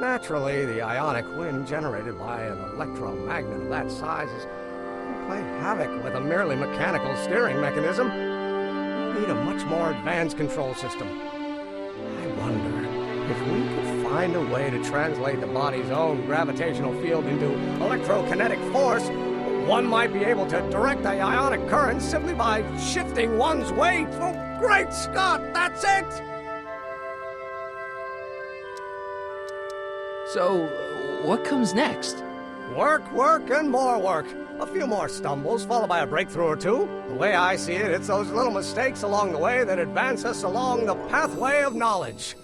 Naturally, the ionic wind generated by an electromagnet of that size can play havoc with a merely mechanical steering mechanism. We need a much more advanced control system. I wonder if we could find a way to translate the body's own gravitational field into electrokinetic force. One might be able to direct the ionic current simply by shifting one's weight. Oh, great Scott, that's it! So, what comes next? Work, work, and more work. A few more stumbles, followed by a breakthrough or two. The way I see it, it's those little mistakes along the way that advance us along the pathway of knowledge.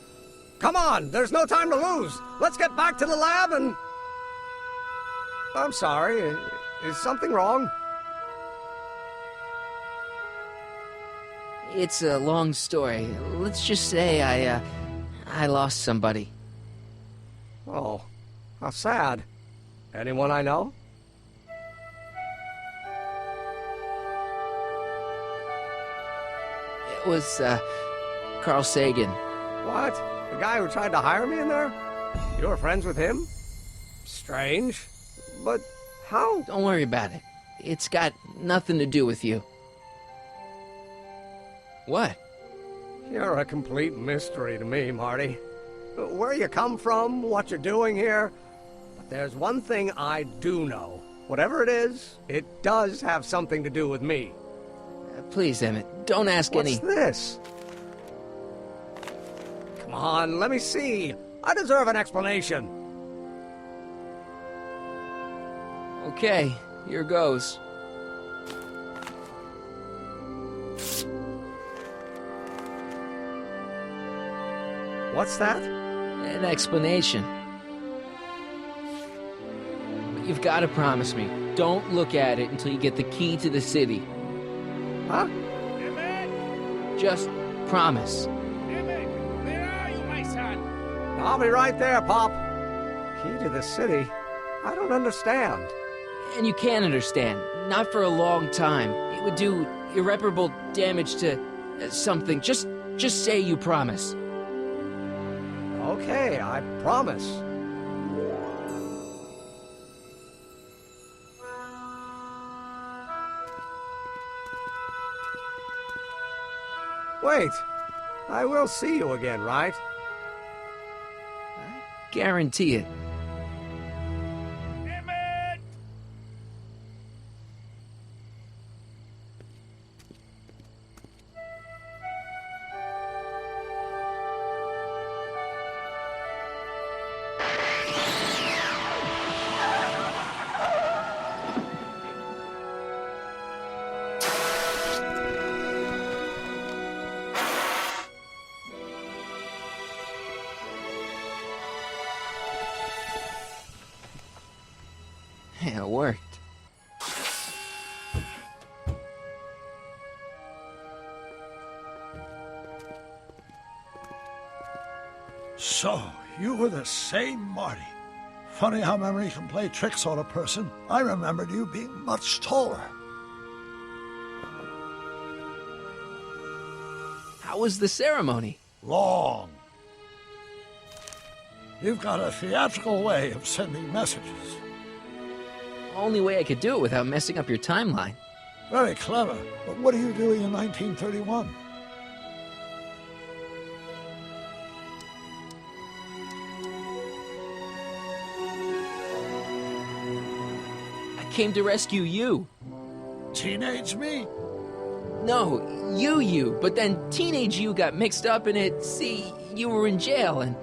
Come on, there's no time to lose. Let's get back to the lab and... I'm sorry, is something wrong? It's a long story. Let's just say I lost somebody. Oh, how sad. Anyone I know? It was, Carl Sagan. What? The guy who tried to hire me in there? You were friends with him? Strange. But how? Don't worry about it. It's got nothing to do with you. What? You're a complete mystery to me, Marty. Where you come from, what you're doing here. But there's one thing I do know. Whatever it is, it does have something to do with me. Please, Emmett, don't ask any... What's this? Come on, let me see. I deserve an explanation. Okay, here goes. What's that? An explanation. But you've got to promise me, don't look at it until you get the key to the city. Huh? Emmett! Just promise. Emmett, where are you, my son? I'll be right there, Pop. Key to the city? I don't understand. And you can't understand. Not for a long time. It would do irreparable damage to something. Just say you promise. Okay, I promise. Wait, I will see you again, right? I guarantee it. Emmett! Yeah, it worked. So, you were the same Marty. Funny how memory can play tricks on a person. I remembered you being much taller. How was the ceremony? Long. You've got a theatrical way of sending messages. Only way I could do it without messing up your timeline. Very clever. But what are you doing in 1931? I came to rescue you. Teenage me? No, you. But then teenage you got mixed up in it. See, you were in jail and...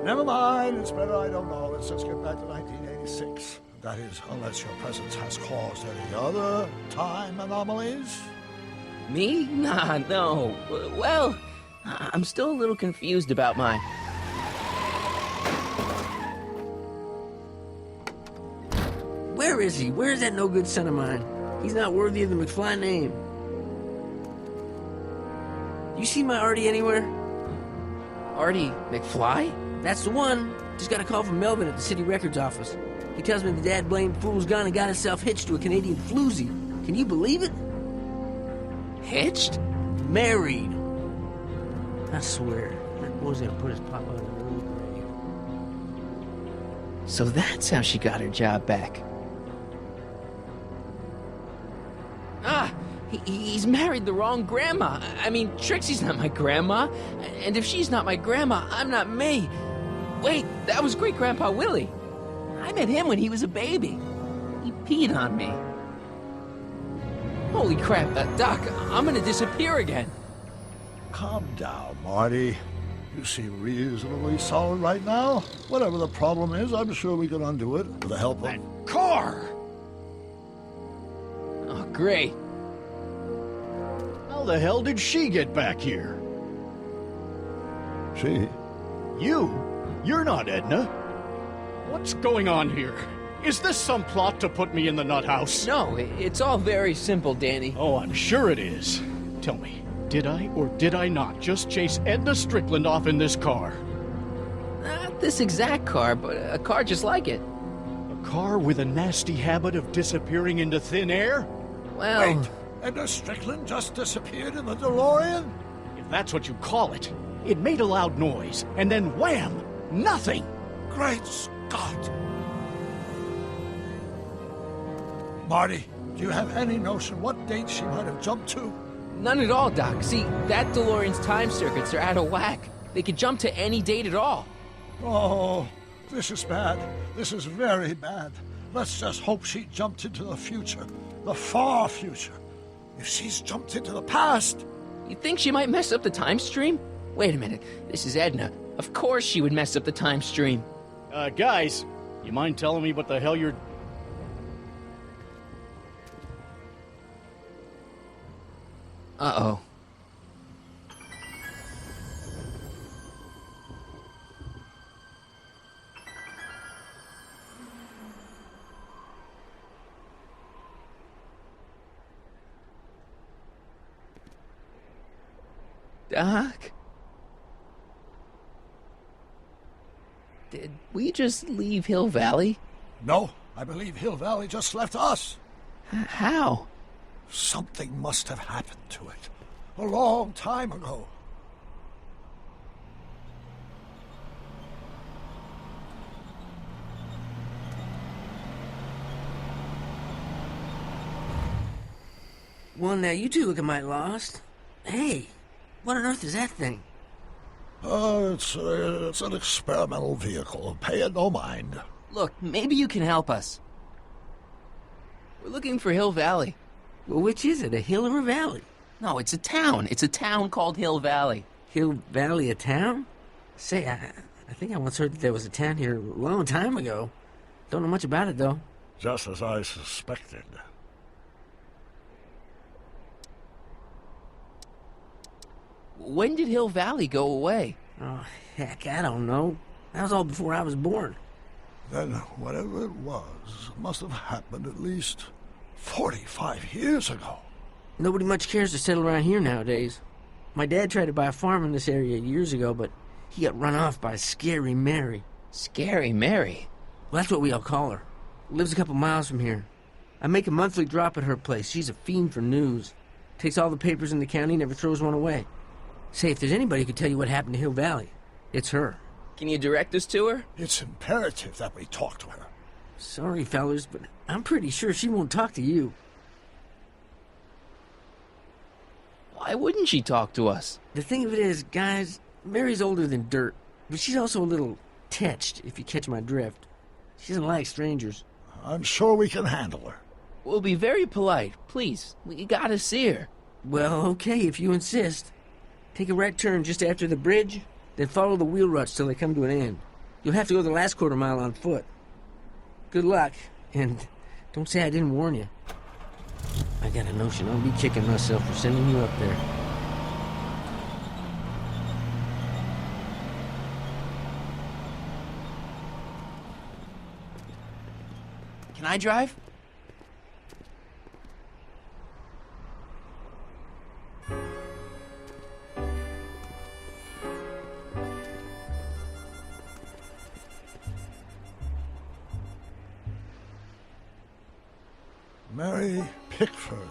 Never mind, it's better I don't know. Let's just get back to 1986. That is, unless your presence has caused any other time anomalies. Me? Nah, no. Well, I'm still a little confused about my... Where is he? Where's that no-good son of mine? He's not worthy of the McFly name. You see my Artie anywhere? Artie McFly? That's the one. Just got a call from Melvin at the city records office. He tells me the dad-blamed fool's gone and got himself hitched to a Canadian floozy. Can you believe it? Hitched? Married. I swear, that boy's gonna put his papa in the room. So that's how she got her job back. He's married the wrong grandma. I mean, Trixie's not my grandma. And if she's not my grandma, I'm not me. Wait, that was Great-Grandpa Willie. I met him when he was a baby. He peed on me. Holy crap, Doc, I'm gonna disappear again. Calm down, Marty. You seem reasonably solid right now. Whatever the problem is, I'm sure we can undo it with the help of... That car! Oh, great. How the hell did she get back here? She? You? You're not Edna. What's going on here? Is this some plot to put me in the nut house? No, it's all very simple, Danny. Oh, I'm sure it is. Tell me, did I or did I not just chase Edna Strickland off in this car? Not this exact car, but a car just like it. A car with a nasty habit of disappearing into thin air? Well... Wait, Edna Strickland just disappeared in the Delorean? If that's what you call it. It made a loud noise, and then wham! Nothing! Great Scott! Marty, do you have any notion what date she might have jumped to? None at all, Doc. See, that DeLorean's time circuits are out of whack. They could jump to any date at all. Oh, this is bad. This is very bad. Let's just hope she jumped into the future. The far future. If she's jumped into the past... You think she might mess up the time stream? Wait a minute. This is Edna. Of course she would mess up the time stream. Guys, you mind telling me what the hell you're... Uh-oh. Doc? Did we just leave Hill Valley? No, I believe Hill Valley just left us. How? Something must have happened to it. A long time ago. Well, now you two looking mighty lost. Hey, what on earth is that thing? It's an experimental vehicle. Pay it no mind. Look, maybe you can help us. We're looking for Hill Valley. Well, which is it, a hill or a valley? No, it's a town. It's a town called Hill Valley. Hill Valley, a town? Say, I think I once heard that there was a town here a long time ago. Don't know much about it, though. Just as I suspected. When did Hill Valley go away? Oh, heck, I don't know. That was all before I was born. Then whatever it was must have happened at least 45 years ago. Nobody much cares to settle around here nowadays. My dad tried to buy a farm in this area years ago, but he got run off by Scary Mary. Scary Mary? Well, that's what we all call her. Lives a couple miles from here. I make a monthly drop at her place. She's a fiend for news. Takes all the papers in the county, never throws one away. Say, if there's anybody who could tell you what happened to Hill Valley, it's her. Can you direct us to her? It's imperative that we talk to her. Sorry, fellas, but I'm pretty sure she won't talk to you. Why wouldn't she talk to us? The thing of it is, guys, Mary's older than dirt, but she's also a little tetched, if you catch my drift. She doesn't like strangers. I'm sure we can handle her. We'll be very polite. Please, we gotta see her. Well, okay, if you insist. Take a right turn just after the bridge, then follow the wheel ruts till they come to an end. You'll have to go the last quarter mile on foot. Good luck, and don't say I didn't warn you. I got a notion I'll be kicking myself for sending you up there. Can I drive? Mary Pickford.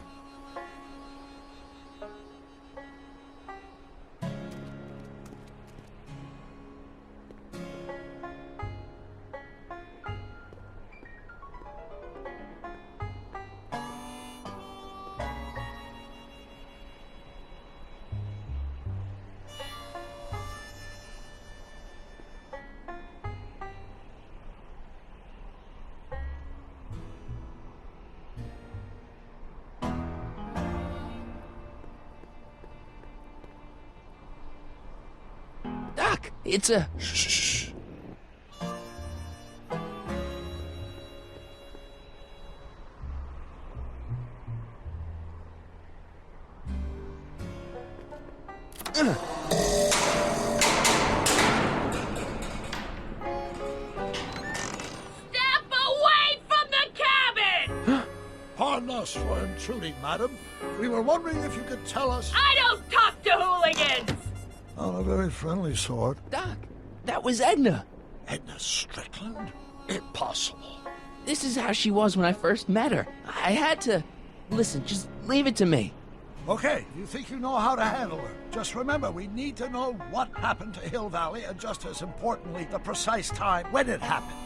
Doc, it's a... Shh. Pardon us for intruding, madam. We were wondering if you could tell us... I don't talk to hooligans! On a very friendly sort. Doc, that was Edna. Edna Strickland? Impossible. This is how she was when I first met her. I had to... Listen, just leave it to me. Okay, you think you know how to handle her. Just remember, we need to know what happened to Hill Valley, and just as importantly, the precise time when it happened.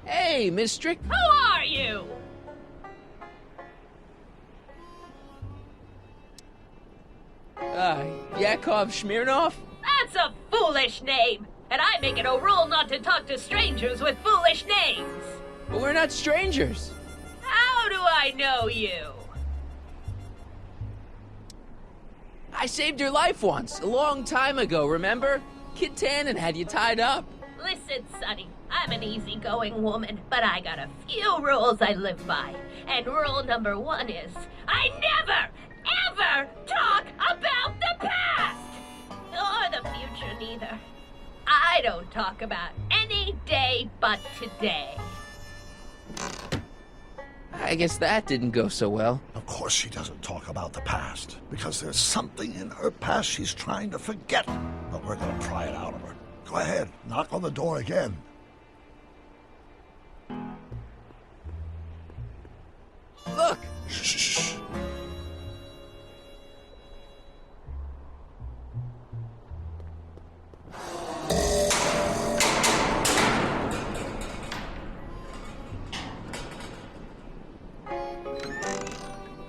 Hey, Miss Strick... Who are you? Yakov Smirnov? That's a foolish name, and I make it a rule not to talk to strangers with foolish names. But we're not strangers. How do I know you? I saved your life once, a long time ago, remember? Kid Tannen had you tied up. Listen, Sonny, I'm an easygoing woman, but I got a few rules I live by. And rule number 1 is, I never, ever talk about the past! Or the future, neither. I don't talk about any day but today. I guess that didn't go so well. Of course she doesn't talk about the past, because there's something in her past she's trying to forget. But we're gonna pry it out of her. Go ahead, knock on the door again. Look! Shh.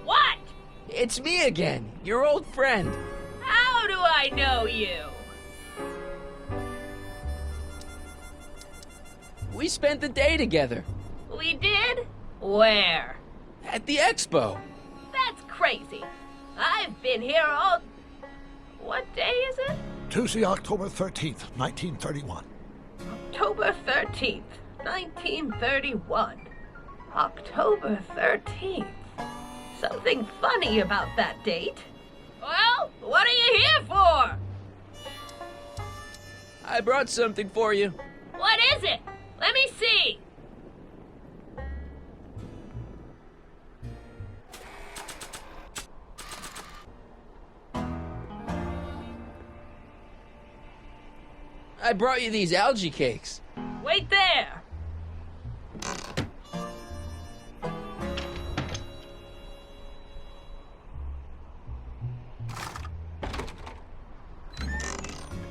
What? It's me again, your old friend. How do I know you? We spent the day together. We did? Where? At the Expo. That's crazy. I've been here all... What day is it? Tuesday, October 13th, 1931. October 13th, 1931. October 13th. Something funny about that date. Well, what are you here for? I brought something for you. What is it? Let me see. I brought you these algae cakes. Wait there!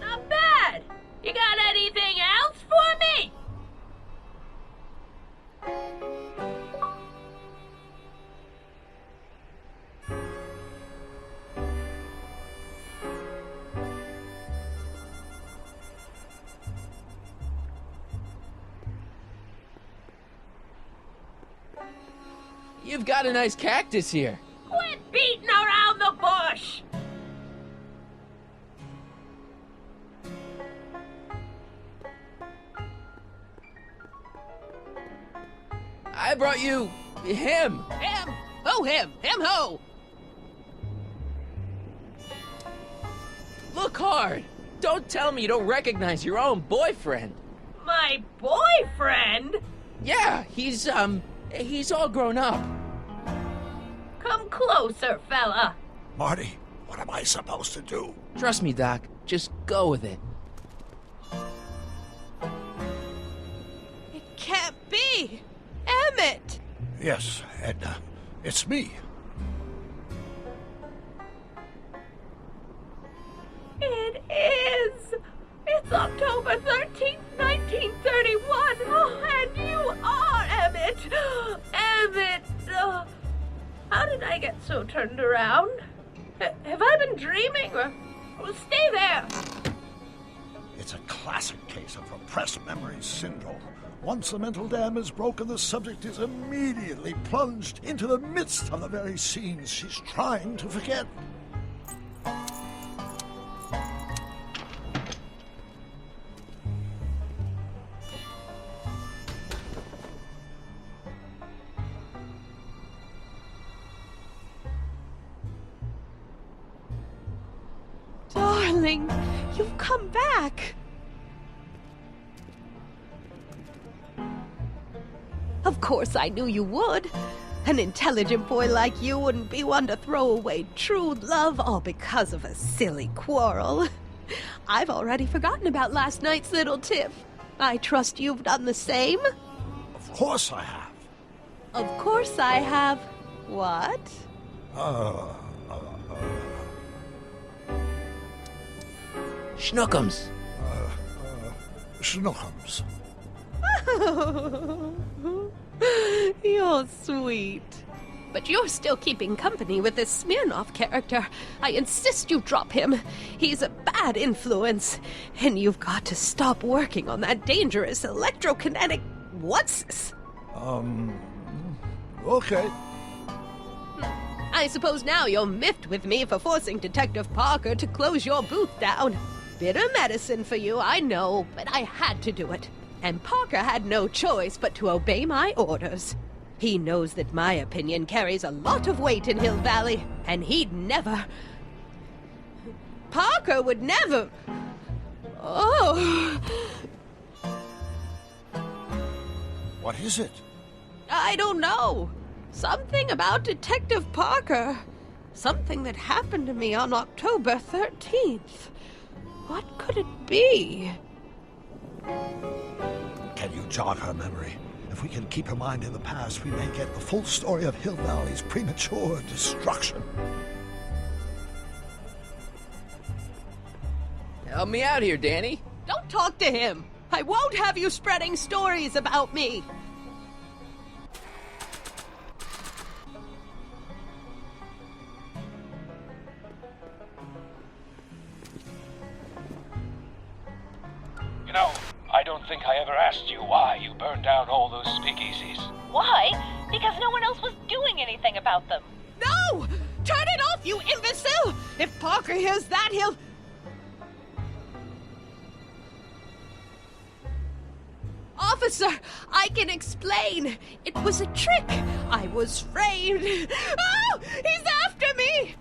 Not bad! You got anything else for me? You've got a nice cactus here. Quit beating around the bush! I brought you him. Him? Who him? Him who? Look hard. Don't tell me you don't recognize your own boyfriend. My boyfriend? Yeah, he's all grown up. Come closer, fella. Marty, what am I supposed to do? Trust me, Doc. Just go with it. It can't be! Emmett! Yes, Edna. It's me. It is! It's October 13th, 1931! Oh, and you are Emmett! Emmett! How did I get so turned around? Have I been dreaming? Well, stay there! It's a classic case of repressed memory syndrome. Once the mental dam is broken, the subject is immediately plunged into the midst of the very scenes she's trying to forget. Darling, you've come back. Of course I knew you would. An intelligent boy like you wouldn't be one to throw away true love all because of a silly quarrel. I've already forgotten about last night's little tiff. I trust you've done the same? Of course I have. Of course I have. What? Schnookums. Schnookums. You're sweet. But you're still keeping company with this Smirnoff character. I insist you drop him. He's a bad influence. And you've got to stop working on that dangerous electrokinetic... What's this? Okay. I suppose now you're miffed with me for forcing Detective Parker to close your booth down. Bitter medicine for you, I know, but I had to do it. And Parker had no choice but to obey my orders. He knows that my opinion carries a lot of weight in Hill Valley, and he'd never... Parker would never... Oh... What is it? I don't know. Something about Detective Parker. Something that happened to me on October 13th. What could it be? Can you jog her memory? If we can keep her mind in the past, we may get the full story of Hill Valley's premature destruction. Help me out here, Danny. Don't talk to him. I won't have you spreading stories about me. You know, I don't think I ever asked you why you burned down all those speakeasies. Why? Because no one else was doing anything about them. No! Turn it off, you imbecile! If Parker hears that, he'll... Officer, I can explain. It was a trick. I was framed. Oh! He's after me!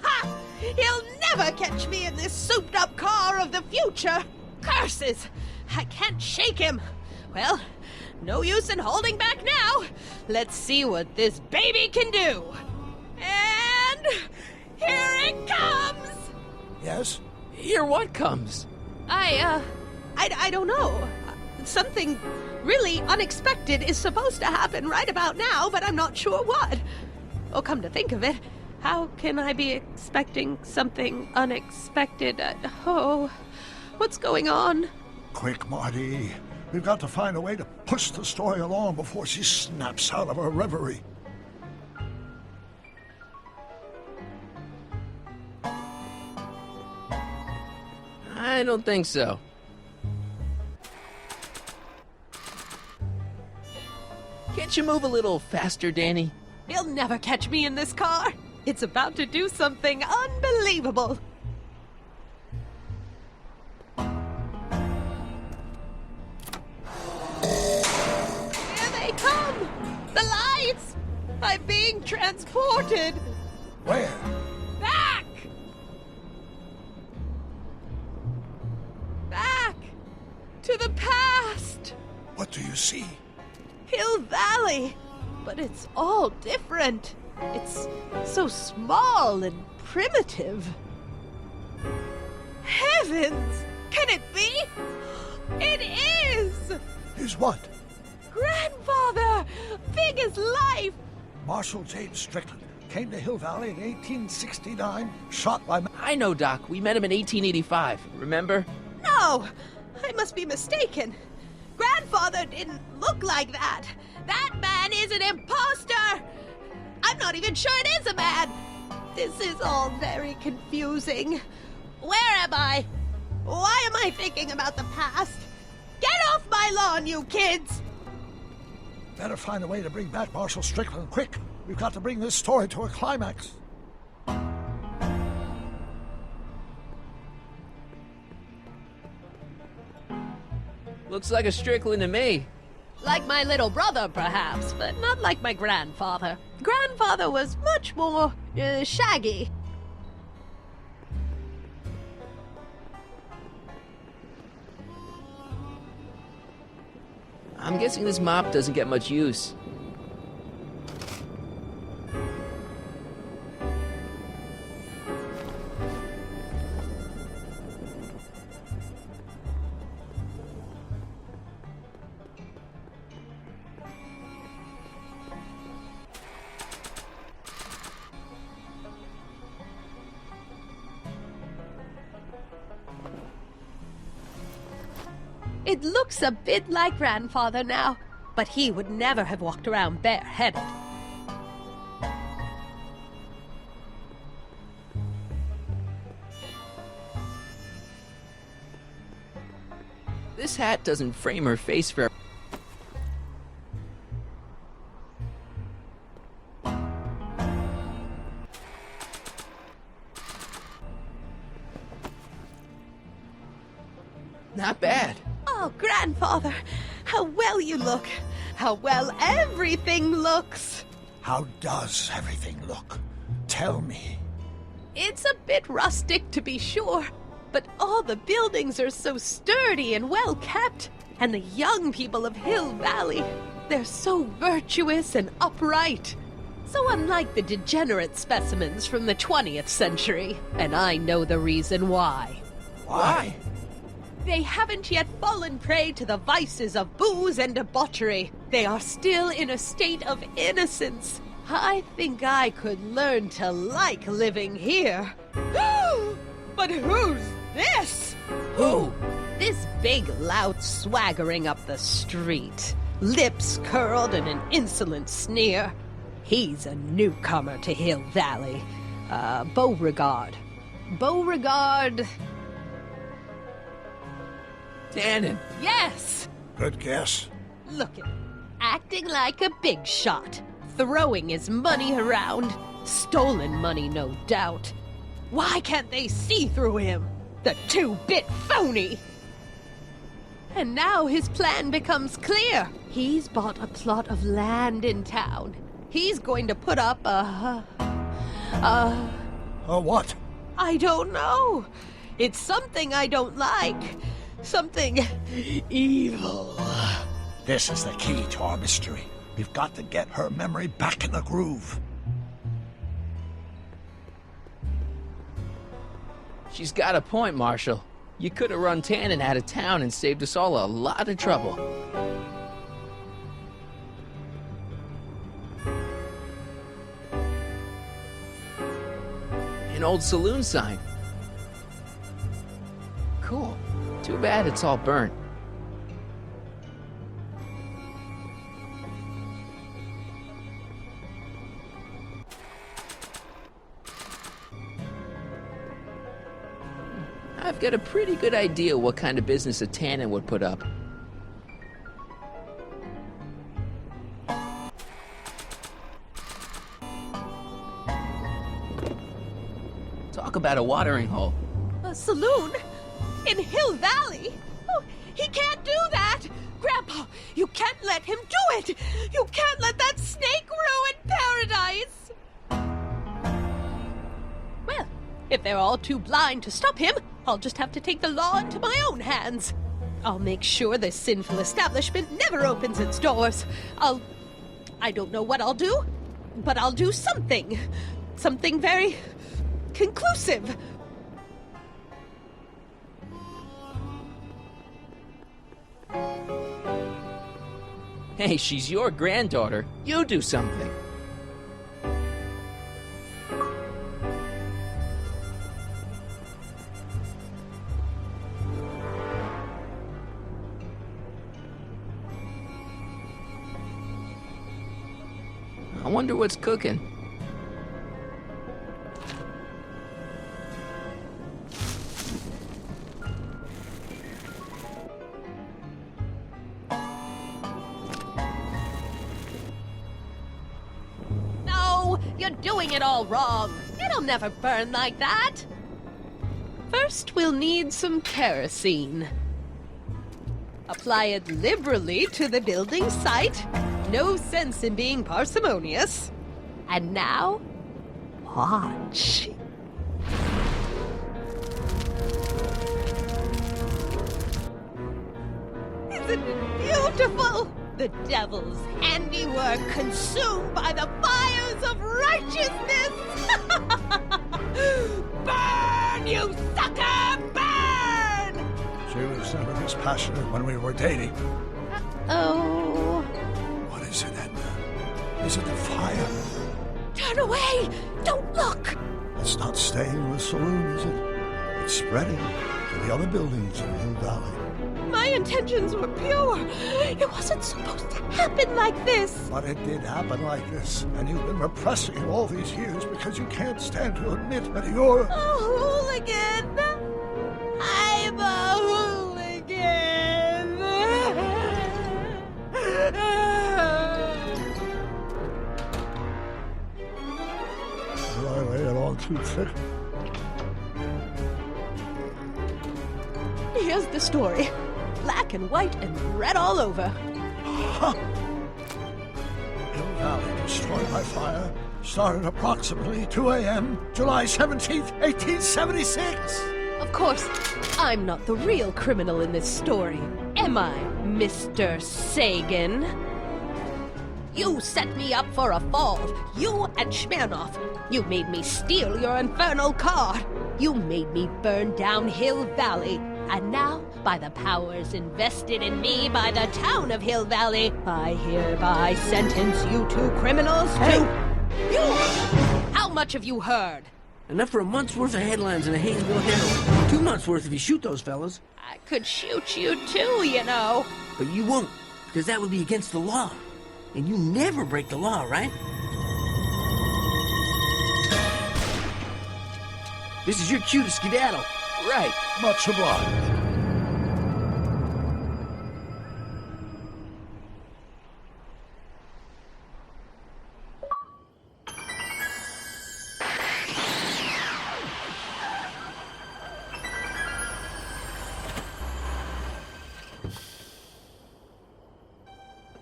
Ha! He'll never catch me in this souped-up car of the future. Curses! I can't shake him. Well, no use in holding back now. Let's see what this baby can do. And here it comes! Yes? Here what comes? I don't know. Something really unexpected is supposed to happen right about now, but I'm not sure what. Oh, come to think of it, how can I be expecting something unexpected? What's going on? Quick, Marty. We've got to find a way to push the story along before she snaps out of her reverie. I don't think so. Can't you move a little faster, Danny? You'll never catch me in this car. It's about to do something unbelievable. Here they come! The lights! I'm being transported! Where? Back! Back! To the past! What do you see? Hill Valley! But it's all different. It's so small and primitive. Heavens! Can it be? It is! Is what? Grandfather! Big as life! Marshal James Strickland came to Hill Valley in 1869, shot by... I know, Doc. We met him in 1885. Remember? No! I must be mistaken. Grandfather didn't look like that. That man is an imposter! I'm not even sure it is a man! This is all very confusing. Where am I? Why am I thinking about the past? Get off my lawn, you kids! Better find a way to bring back Marshal Strickland, quick! We've got to bring this story to a climax. Looks like a Strickland to me. Like my little brother, perhaps, but not like my grandfather. Grandfather was much more, shaggy. I'm guessing this mop doesn't get much use. It looks a bit like Grandfather now, but he would never have walked around bareheaded. This hat doesn't frame her face very... Not bad. Oh, Grandfather, how well you look. How well everything looks. How does everything look? Tell me. It's a bit rustic, to be sure, but all the buildings are so sturdy and well kept. And the young people of Hill Valley, they're so virtuous and upright. So unlike the degenerate specimens from the 20th century. And I know the reason why. Why? They haven't yet fallen prey to the vices of booze and debauchery. They are still in a state of innocence. I think I could learn to like living here. But who's this? Who? This big lout swaggering up the street. Lips curled in an insolent sneer. He's a newcomer to Hill Valley. Beauregard. Beauregard... Tannen. Yes! Good guess. Look at him, acting like a big shot, throwing his money around. Stolen money, no doubt. Why can't they see through him? The two-bit phony! And now his plan becomes clear. He's bought a plot of land in town. He's going to put up a what? I don't know. It's something I don't like. Something evil. This is the key to our mystery. We've got to get her memory back in the groove. She's got a point, Marshall. You could have run Tannen out of town and saved us all a lot of trouble. An old saloon sign. Cool. Too bad it's all burnt. I've got a pretty good idea what kind of business a Tannen would put up. Talk about a watering hole. A saloon? In Hill Valley? Oh, he can't do that! Grandpa, you can't let him do it! You can't let that snake ruin paradise! Well, if they're all too blind to stop him, I'll just have to take the law into my own hands. I'll make sure this sinful establishment never opens its doors. I don't know what I'll do, but I'll do something. Something very conclusive. Hey, she's your granddaughter. You do something. I wonder what's cooking. No, you're doing it all wrong. It'll never burn like that. First, we'll need some kerosene. Apply it liberally to the building site. No sense in being parsimonious. And now, watch. Isn't it beautiful? The devil's handiwork consumed by the fires of righteousness! Burn, you sucker, burn! She was never this passionate when we were dating. Oh. What is it, Edna? Is it the fire? Turn away! Don't look! It's not staying in the saloon, is it? It's spreading to the other buildings in Hill Valley. My intentions were pure. It wasn't supposed to happen like this. But it did happen like this, and you've been repressing it all these years because you can't stand to admit that you're a hooligan. I'm a hooligan. Did I lay it on too thick? Here's the story. Black and white and red all over. Huh. Hill Valley destroyed by fire started approximately 2 a.m., July 17th, 1876. Of course, I'm not the real criminal in this story, am I, Mr. Sagan? You set me up for a fall. You and Smirnoff. You made me steal your infernal car. You made me burn down Hill Valley. And now, by the powers invested in me by the town of Hill Valley, I hereby sentence you two criminals to... You! How much have you heard? Enough for a month's worth of headlines in a Hayesville Herald. 2 months' worth if you shoot those fellas. I could shoot you too, you know. But you won't, because that would be against the law. And you never break the law, right? This is your cue to skedaddle. Right. Much obliged.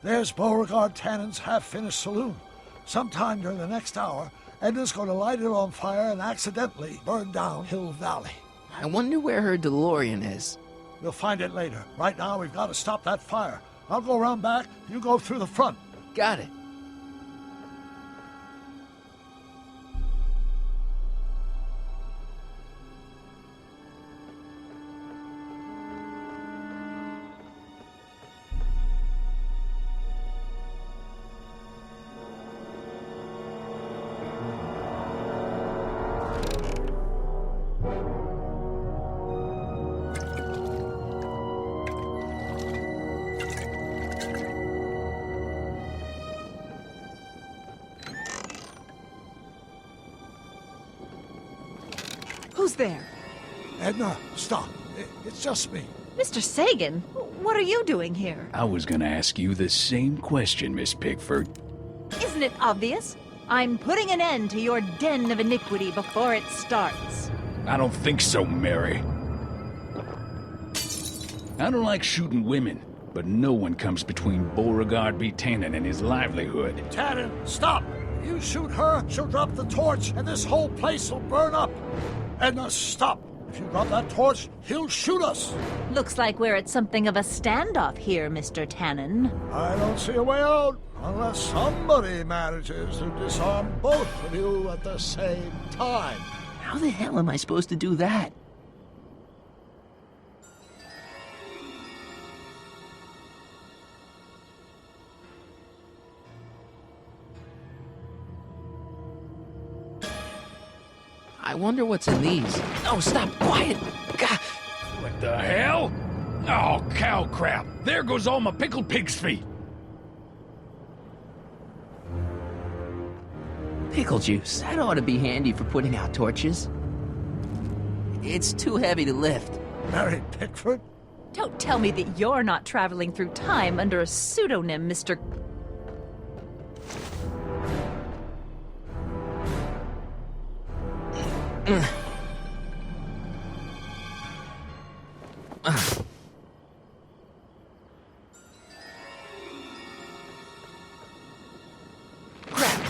There's Beauregard Tannen's half-finished saloon. Sometime during the next hour, Edna's going to light it on fire and accidentally burn down Hill Valley. I wonder where her Delorean is. We'll find it later. Right now, we've got to stop that fire. I'll go around back, you go through the front. Got it. Who's there? Edna, stop. It's just me. Mr. Sagan, what are you doing here? I was gonna ask you the same question, Miss Pickford. Isn't it obvious? I'm putting an end to your den of iniquity before it starts. I don't think so, Mary. I don't like shooting women, but no one comes between Beauregard B. Tannen and his livelihood. Tannen, stop! If you shoot her, she'll drop the torch, and this whole place will burn up. Edna, stop! If you drop that torch, he'll shoot us. Looks like we're at something of a standoff here, Mr. Tannen. I don't see a way out, unless somebody manages to disarm both of you at the same time. How the hell am I supposed to do that? I wonder what's in these. Oh, stop! Quiet! God. What the hell? Oh, cow crap! There goes all my pickled pig's feet! Pickle juice. That ought to be handy for putting out torches. It's too heavy to lift. Mary Pickford? Don't tell me that you're not traveling through time under a pseudonym, Mr. Crap!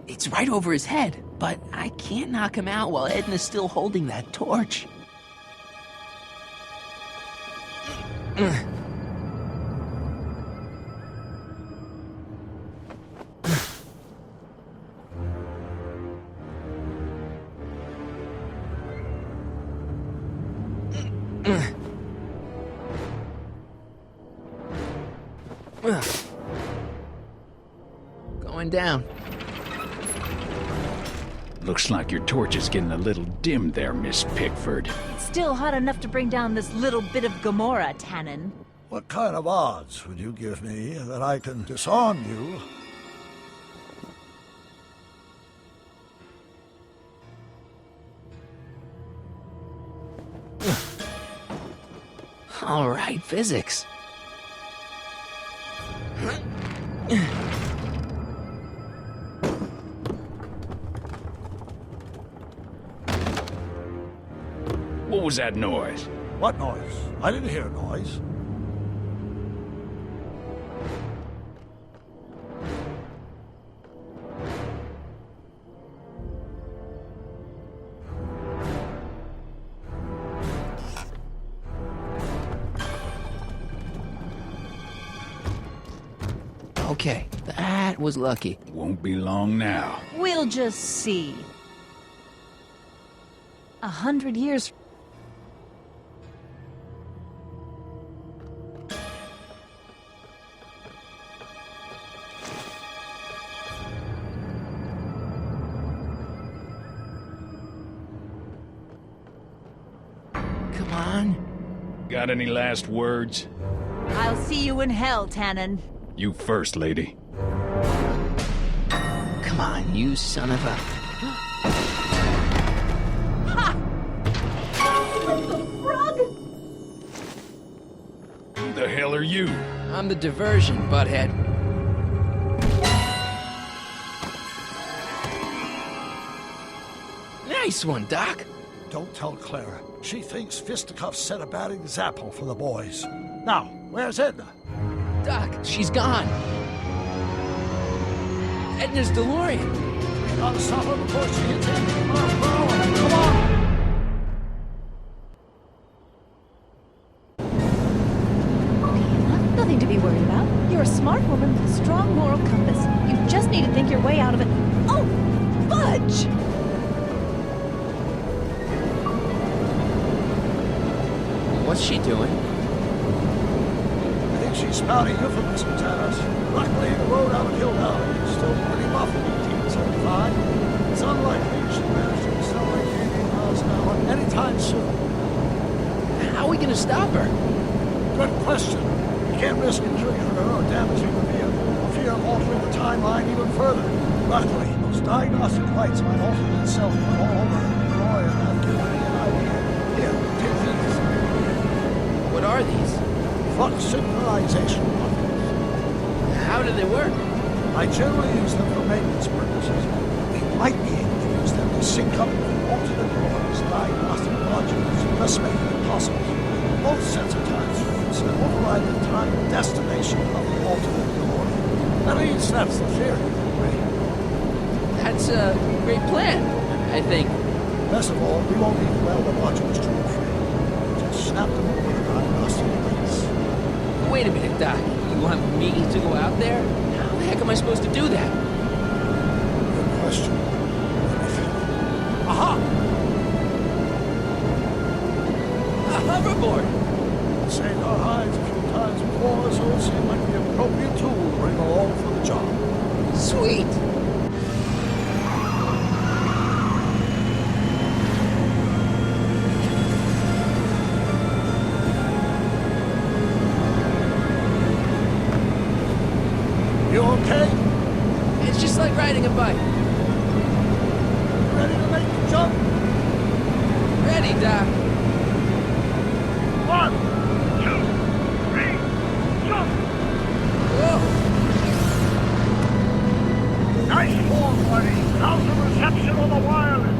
It's right over his head, but I can't knock him out while Edna's still holding that torch. Going down. Looks like your torch is getting a little dim there, Miss Pickford. It's still hot enough to bring down this little bit of Gomorrah, Tannen. What kind of odds would you give me that I can disarm you? All right, physics. What was that noise? What noise? I didn't hear a noise. Okay, that was lucky. Won't be long now. We'll just see. 100 years. Come on. Got any last words? I'll see you in hell, Tannen. You first, lady. Come on, you son of a... Who the hell are you? I'm the diversion, butthead. Nice one, Doc. Don't tell Clara. She thinks fisticuffs set a bad example for the boys. Now, where's Edna? Doc, she's gone. Edna's Delorean. We gotta stop her before she hits it. Come on! Nothing to be worried about. You're a smart woman with a strong moral compass. You just need to think your way out of it. Oh, fudge! What's she doing? I think she's spouting euphemisms at us. Luckily, the road out of Hill Valley is still pretty rough in 1875. It's unlikely she'll manage to accelerate 80 miles an hour anytime soon. How are we gonna stop her? Good question. We can't risk injuring her or damaging the vehicle, for fear of altering the timeline even further. Luckily, Those diagnostic lights might alter itself all over Delorean have given me an idea. Here, take these. What are these? Flux synchronization buttons. How do they work? I generally use them for maintenance purposes. We might be able to use them to sync up with alternate Delorean's diagnostic modules, thus making it possible to use both sets of time streams and override the time destination of the alternate DeLorean. At least that's the theory. That's a great plan, I think. Best of all, we won't need to weld the modules to a frame. Just snap them over the diagnostic links. Wait a minute, Doc. You want me to go out there? How the heck am I supposed to do that? Good question. Aha! A hoverboard! Saved our hides a few times before, so it seemed like the appropriate tool to bring along for the job. Sweet! You okay? It's just like riding a bike. Ready to make the jump? Ready, Doc. 1, 2, 3, jump! Whoa! Nice form, buddy. How's the reception on the wireless?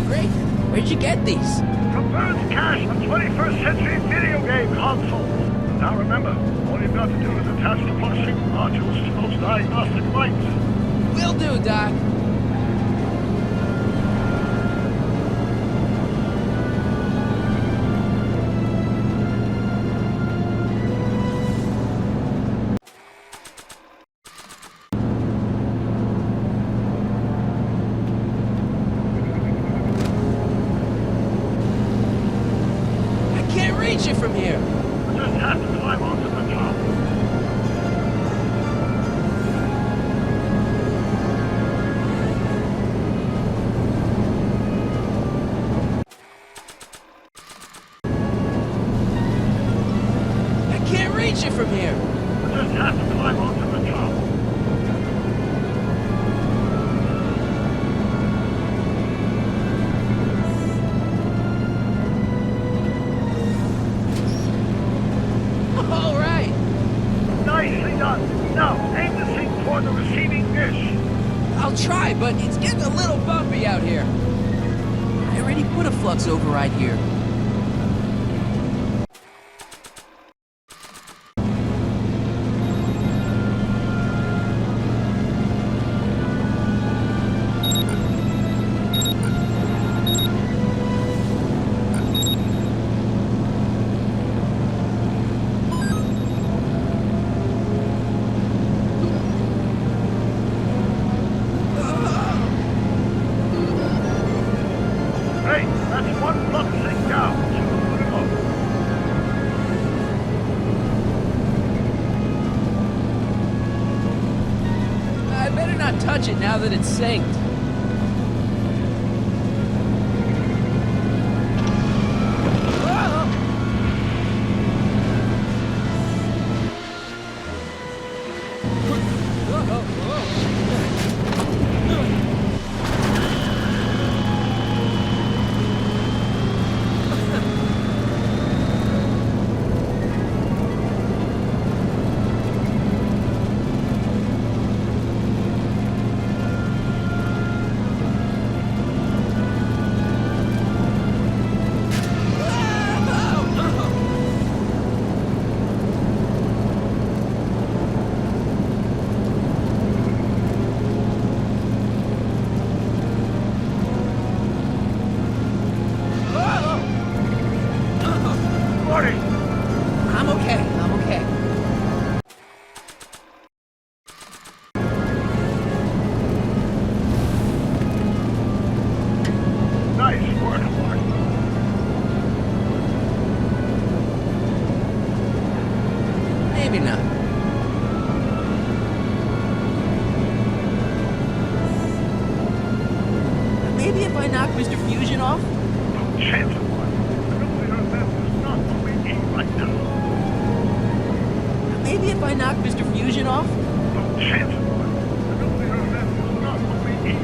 Great. Where'd you get these? From Bird's Cache on 21st century video game consoles. Now remember, all you've got to do is attach the flux signal modules to those diagnostic lights. Will do, Doc. I can't reach it from here. Just have to climb onto the top. I can't reach it from here. Just have to climb onto the top. All right. Nicely done. Now, aim the thing toward the receiving dish. I'll try, but it's getting a little bumpy out here. I already put a flux override here. Hey, that's one flux thing down. Two to go. I better not touch it now that it's synced. Marty! I'm okay. I'm okay. Nice work, Marty. Maybe not. Maybe if I knock Mr. Fusion off? No chance of one. The nuclear event is not what we need right now. Maybe if I knock Mr. Fusion off? No chance of one. The nuclear event is not what we need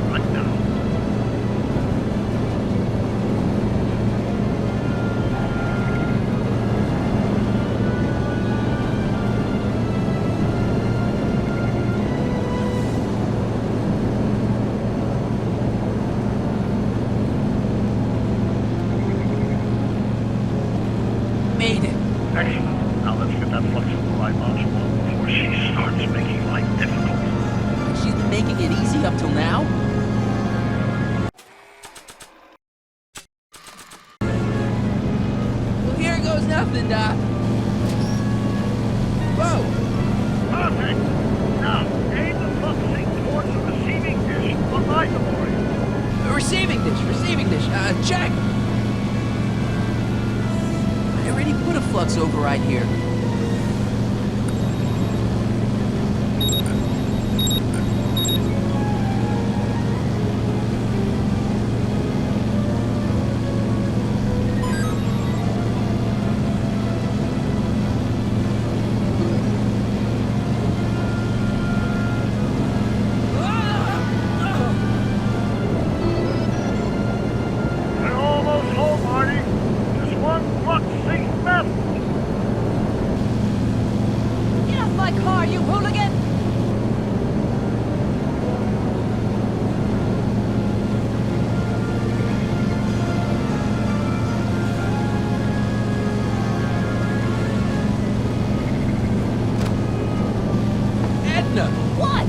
Nothing, Doc. Whoa! Perfect! Now, aim the focusing towards the receiving dish on my DeLorean. Receiving dish, check! I already put a flux override here. We're almost home, Marty. Just one flux sync left. Get off my car, you hooligan! Edna! What?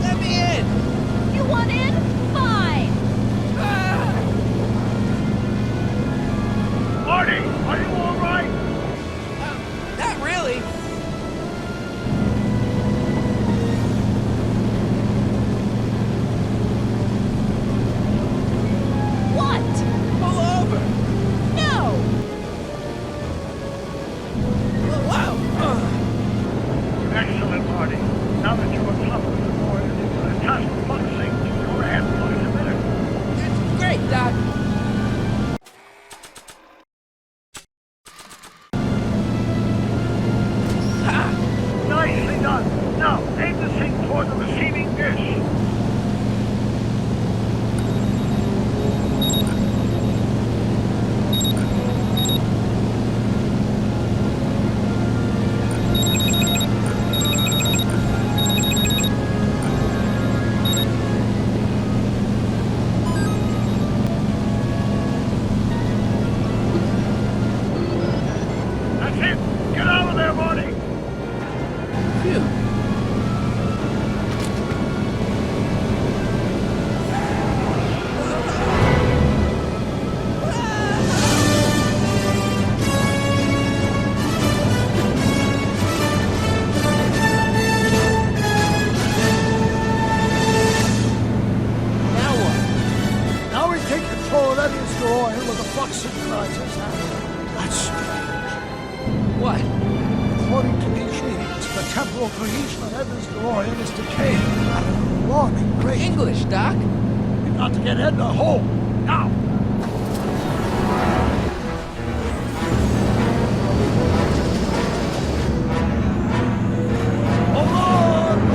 Let me in! You want in? Fine! Marty, are you all right? Not really. What? Pull over! No! Wow! Excellent, Marty. Now that you're on top of the DeLorean, you can attach the flux sync to your hand flux emitter. That's great, Doc. Nicely done. Now, aim the sync toward the receiving dish. That's it. Get out of there, Marty. Phew. Now what? Now we take control of Eddie's DeLorean with the flux synchronizers. That's strange. What? According to these readings, the temporal cohesion of Edna's DeLorean is decaying at an alarming rate. English, Doc. We've got to get Edna home. Now! Hold on!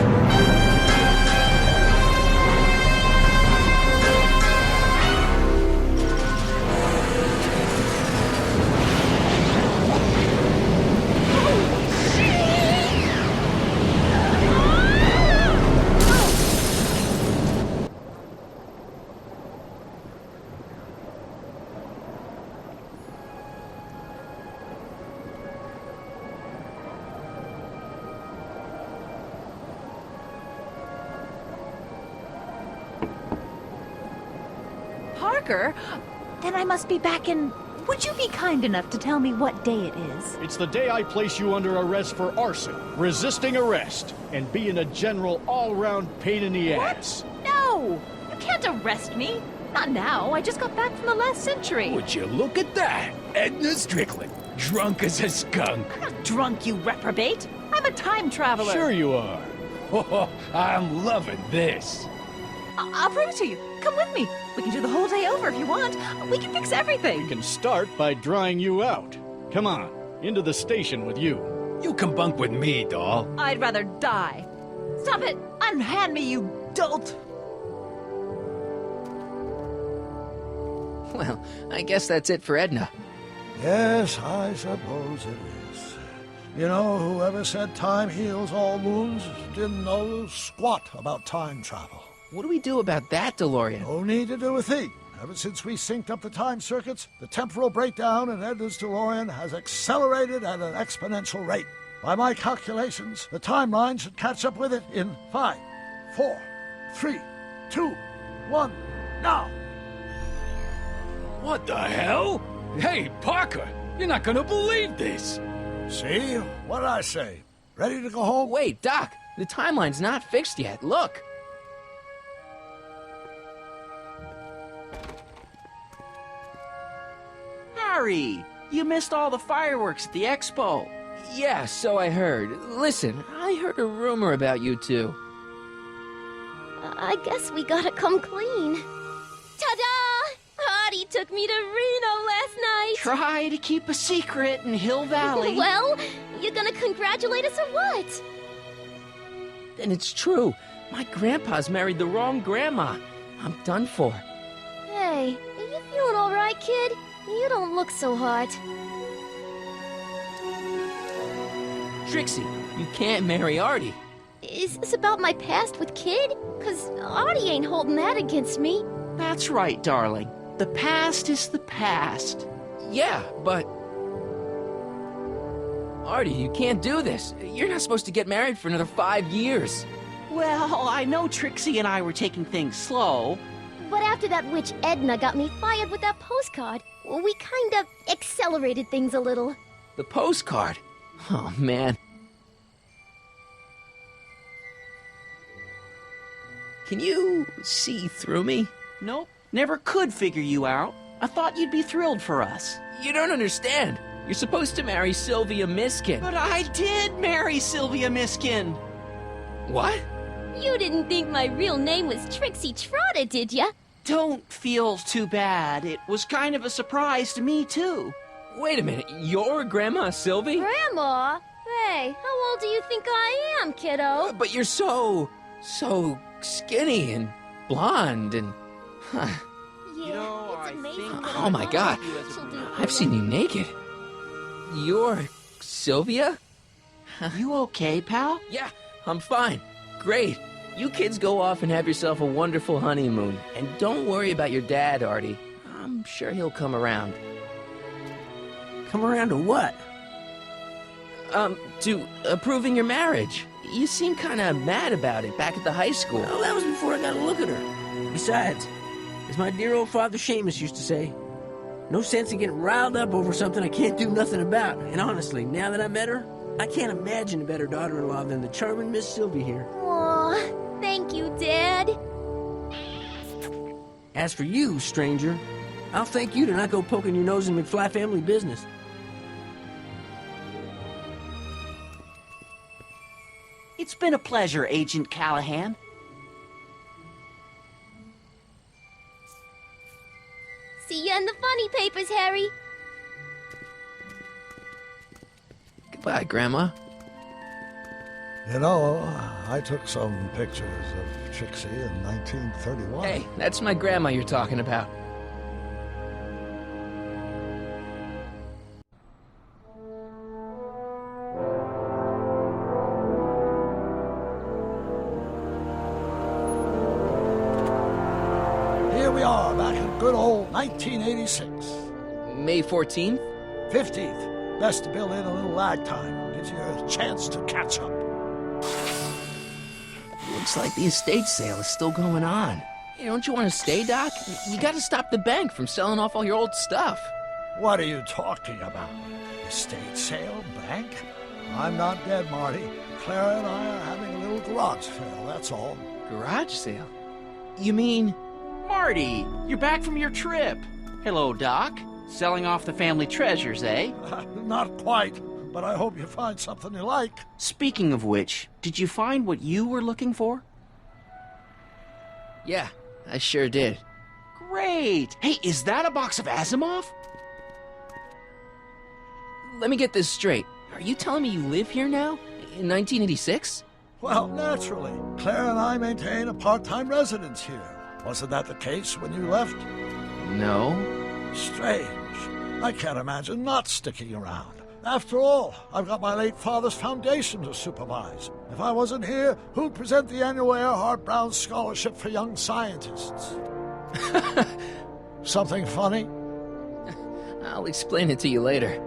Parker? Then I must be back in... Would you be kind enough to tell me what day it is? It's the day I place you under arrest for arson, resisting arrest, and being a general all-round pain in the ass. No! You can't arrest me. Not now. I just got back from the last century. Would you look at that? Edna Strickland, drunk as a skunk. I'm not drunk, you reprobate. I'm a time traveler. Sure you are. Oh, I'm loving this. I'll prove it to you. Come with me. We can do the whole day over if you want. We can fix everything. We can start by drying you out. Come on, into the station with you. You come bunk with me, doll. I'd rather die. Stop it! Unhand me, you dolt! Well, I guess that's it for Edna. Yes, I suppose it is. You know, whoever said time heals all wounds didn't know squat about time travel. What do we do about that, DeLorean? No need to do a thing. Ever since we synced up the time circuits, the temporal breakdown in Edna's DeLorean has accelerated at an exponential rate. By my calculations, the timeline should catch up with it in 5, 4, 3, 2, 1, now! What the hell? Hey, Parker! You're not gonna believe this. See? What did I say? Ready to go home? Wait, Doc. The timeline's not fixed yet. Look. Harry, you missed all the fireworks at the Expo. Yeah, so I heard. Listen, I heard a rumor about you two. I guess we gotta come clean. Ta-da! Artie took me to Reno last night. Try to keep a secret in Hill Valley. Well, you gonna congratulate us or what? And it's true. My grandpa's married the wrong grandma. I'm done for. Hey, are you feeling all right, kid? You don't look so hot. Trixie, you can't marry Artie. Is this about my past with Kid? 'Cause Artie ain't holding that against me. That's right, darling. The past is the past. Yeah, but... Artie, you can't do this. You're not supposed to get married for another 5 years. Well, I know Trixie and I were taking things slow. But after that witch Edna got me fired with that postcard, we kind of accelerated things a little. The postcard? Oh, man. Can you see through me? Nope, never could figure you out. I thought you'd be thrilled for us. You don't understand. You're supposed to marry Sylvia Miskin. But I did marry Sylvia Miskin. What? You didn't think my real name was Trixie Trotter, did ya? Don't feel too bad. It was kind of a surprise to me, too. Wait a minute, you're Grandma Sylvie? Grandma? Hey, how old do you think I am, kiddo? But you're so skinny and blonde and... Huh. Yeah, it's amazing. Oh my God, I've seen you naked. You're Sylvia? You okay, pal? Yeah, I'm fine. Great. You kids go off and have yourself a wonderful honeymoon. And don't worry about your dad, Artie. I'm sure he'll come around. Come around to what? To approving your marriage. You seem kind of mad about it back at the high school. Well, that was before I got a look at her. Besides, as my dear old father Seamus used to say, no sense in getting riled up over something I can't do nothing about. And honestly, now that I met her, I can't imagine a better daughter-in-law than the charming Miss Sylvie here. Aw, thank you, Dad. As for you, stranger, I'll thank you to not go poking your nose in McFly family business. It's been a pleasure, Agent Callahan. See ya in the funny papers, Harry. Goodbye, Grandma. You know, I took some pictures of Trixie in 1931. Hey, that's my grandma you're talking about. Here we are, back in good old 1986. May 14th? 15th. Best to build in a little lag time. Gives you a chance to catch up. Looks like the estate sale is still going on. Hey, don't you want to stay, Doc? You gotta stop the bank from selling off all your old stuff. What are you talking about? Estate sale? Bank? I'm not dead, Marty. Clara and I are having a little garage sale, that's all. Garage sale? You mean... Marty, you're back from your trip. Hello, Doc. Selling off the family treasures, eh? Not quite, but I hope you find something you like. Speaking of which, did you find what you were looking for? Yeah, I sure did. Great! Hey, is that a box of Asimov? Let me get this straight. Are you telling me you live here now? In 1986? Well, naturally. Claire and I maintain a part-time residence here. Wasn't that the case when you left? No. Strange. I can't imagine not sticking around. After all, I've got my late father's foundation to supervise. If I wasn't here, who'd present the annual Earhart Brown Scholarship for Young Scientists? Something funny? I'll explain it to you later.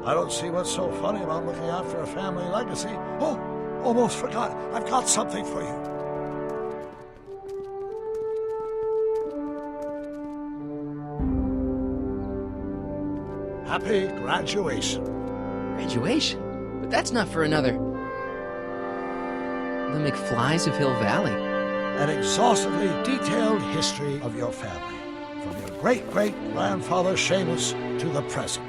I don't see what's so funny about looking after a family legacy. Oh, almost forgot. I've got something for you. Happy graduation. Graduation? But that's not for another... The McFlys of Hill Valley. An exhaustively detailed history of your family, from your great-great-grandfather Seamus to the present.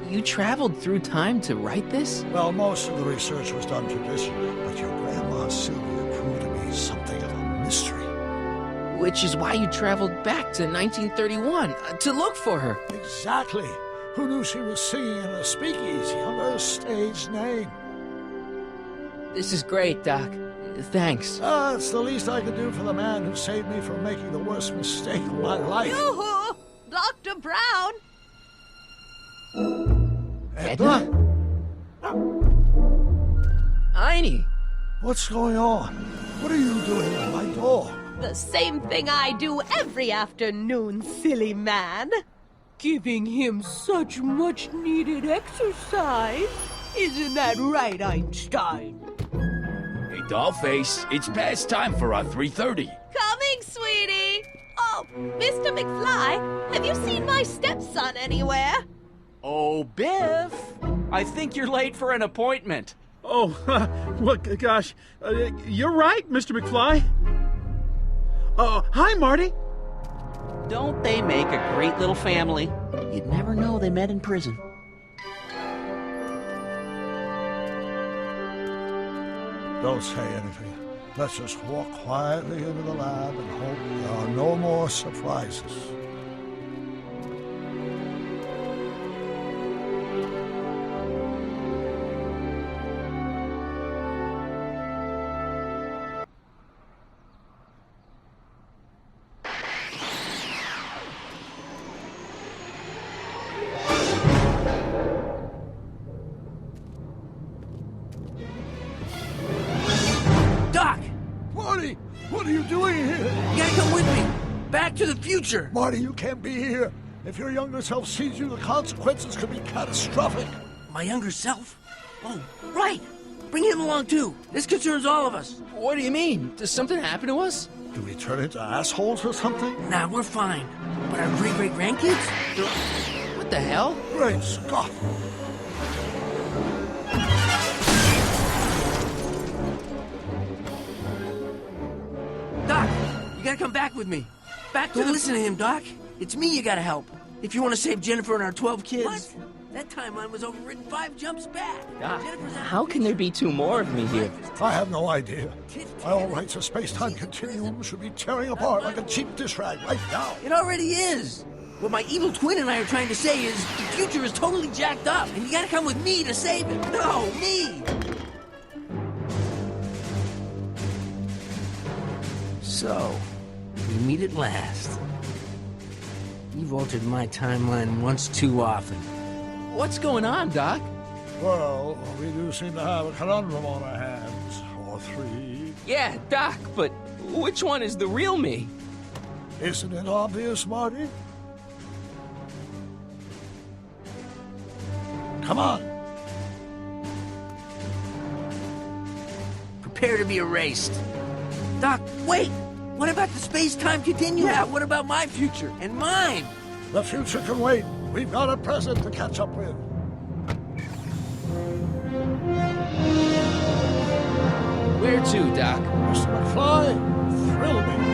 You traveled through time to write this? Well, most of the research was done traditionally, but your grandma Sylvia proved to be something of a mystery. Which is why you traveled back to 1931, to look for her. Exactly. Who knew she was singing in a speakeasy under a stage name? This is great, Doc. Thanks. It's the least I could do for the man who saved me from making the worst mistake of my life. Yoo-hoo! Dr. Brown! Edna? Einie! What's going on? What are you doing at my door? The same thing I do every afternoon, silly man. Giving him such much-needed exercise. Isn't that right, Einstein? Hey, Dollface, it's past time for our 3:30. Coming, sweetie! Oh, Mr. McFly, have you seen my stepson anywhere? Oh, Biff! I think you're late for an appointment. Oh, well, gosh. You're right, Mr. McFly. Hi, Marty. Don't they make a great little family? You'd never know they met in prison. Don't say anything. Let's just walk quietly into the lab and hope there are no more surprises. What are you doing here? You gotta come with me. Back to the future. Marty, you can't be here. If your younger self sees you, the consequences could be catastrophic. My younger self? Oh, right. Bring him along, too. This concerns all of us. What do you mean? Does something happen to us? Do we turn into assholes or something? Nah, we're fine. But our great-great-grandkids? What the hell? Great Scott. Doc, you gotta come back with me. Back to listen to him, Doc. It's me you gotta help. If you want to save Jennifer and our 12 kids. What? That timeline was overwritten 5 jumps back. Doc, how can there be 2 more of me here? I have no idea. My own rights of space-time continuum should be tearing apart like a cheap dish rag right now. It already is. What my evil twin and I are trying to say is the future is totally jacked up, and you gotta come with me to save it. No, me! So, we meet at last. You've altered my timeline once too often. What's going on, Doc? Well, we do seem to have a conundrum on our hands. Or 3. Yeah, Doc, but which one is the real me? Isn't it obvious, Marty? Come on. Prepare to be erased. Doc, wait! What about the space-time continuum? Yeah, what about my future? And mine? The future can wait. We've got a present to catch up with. Where to, Doc? Mr. McFly, thrill me.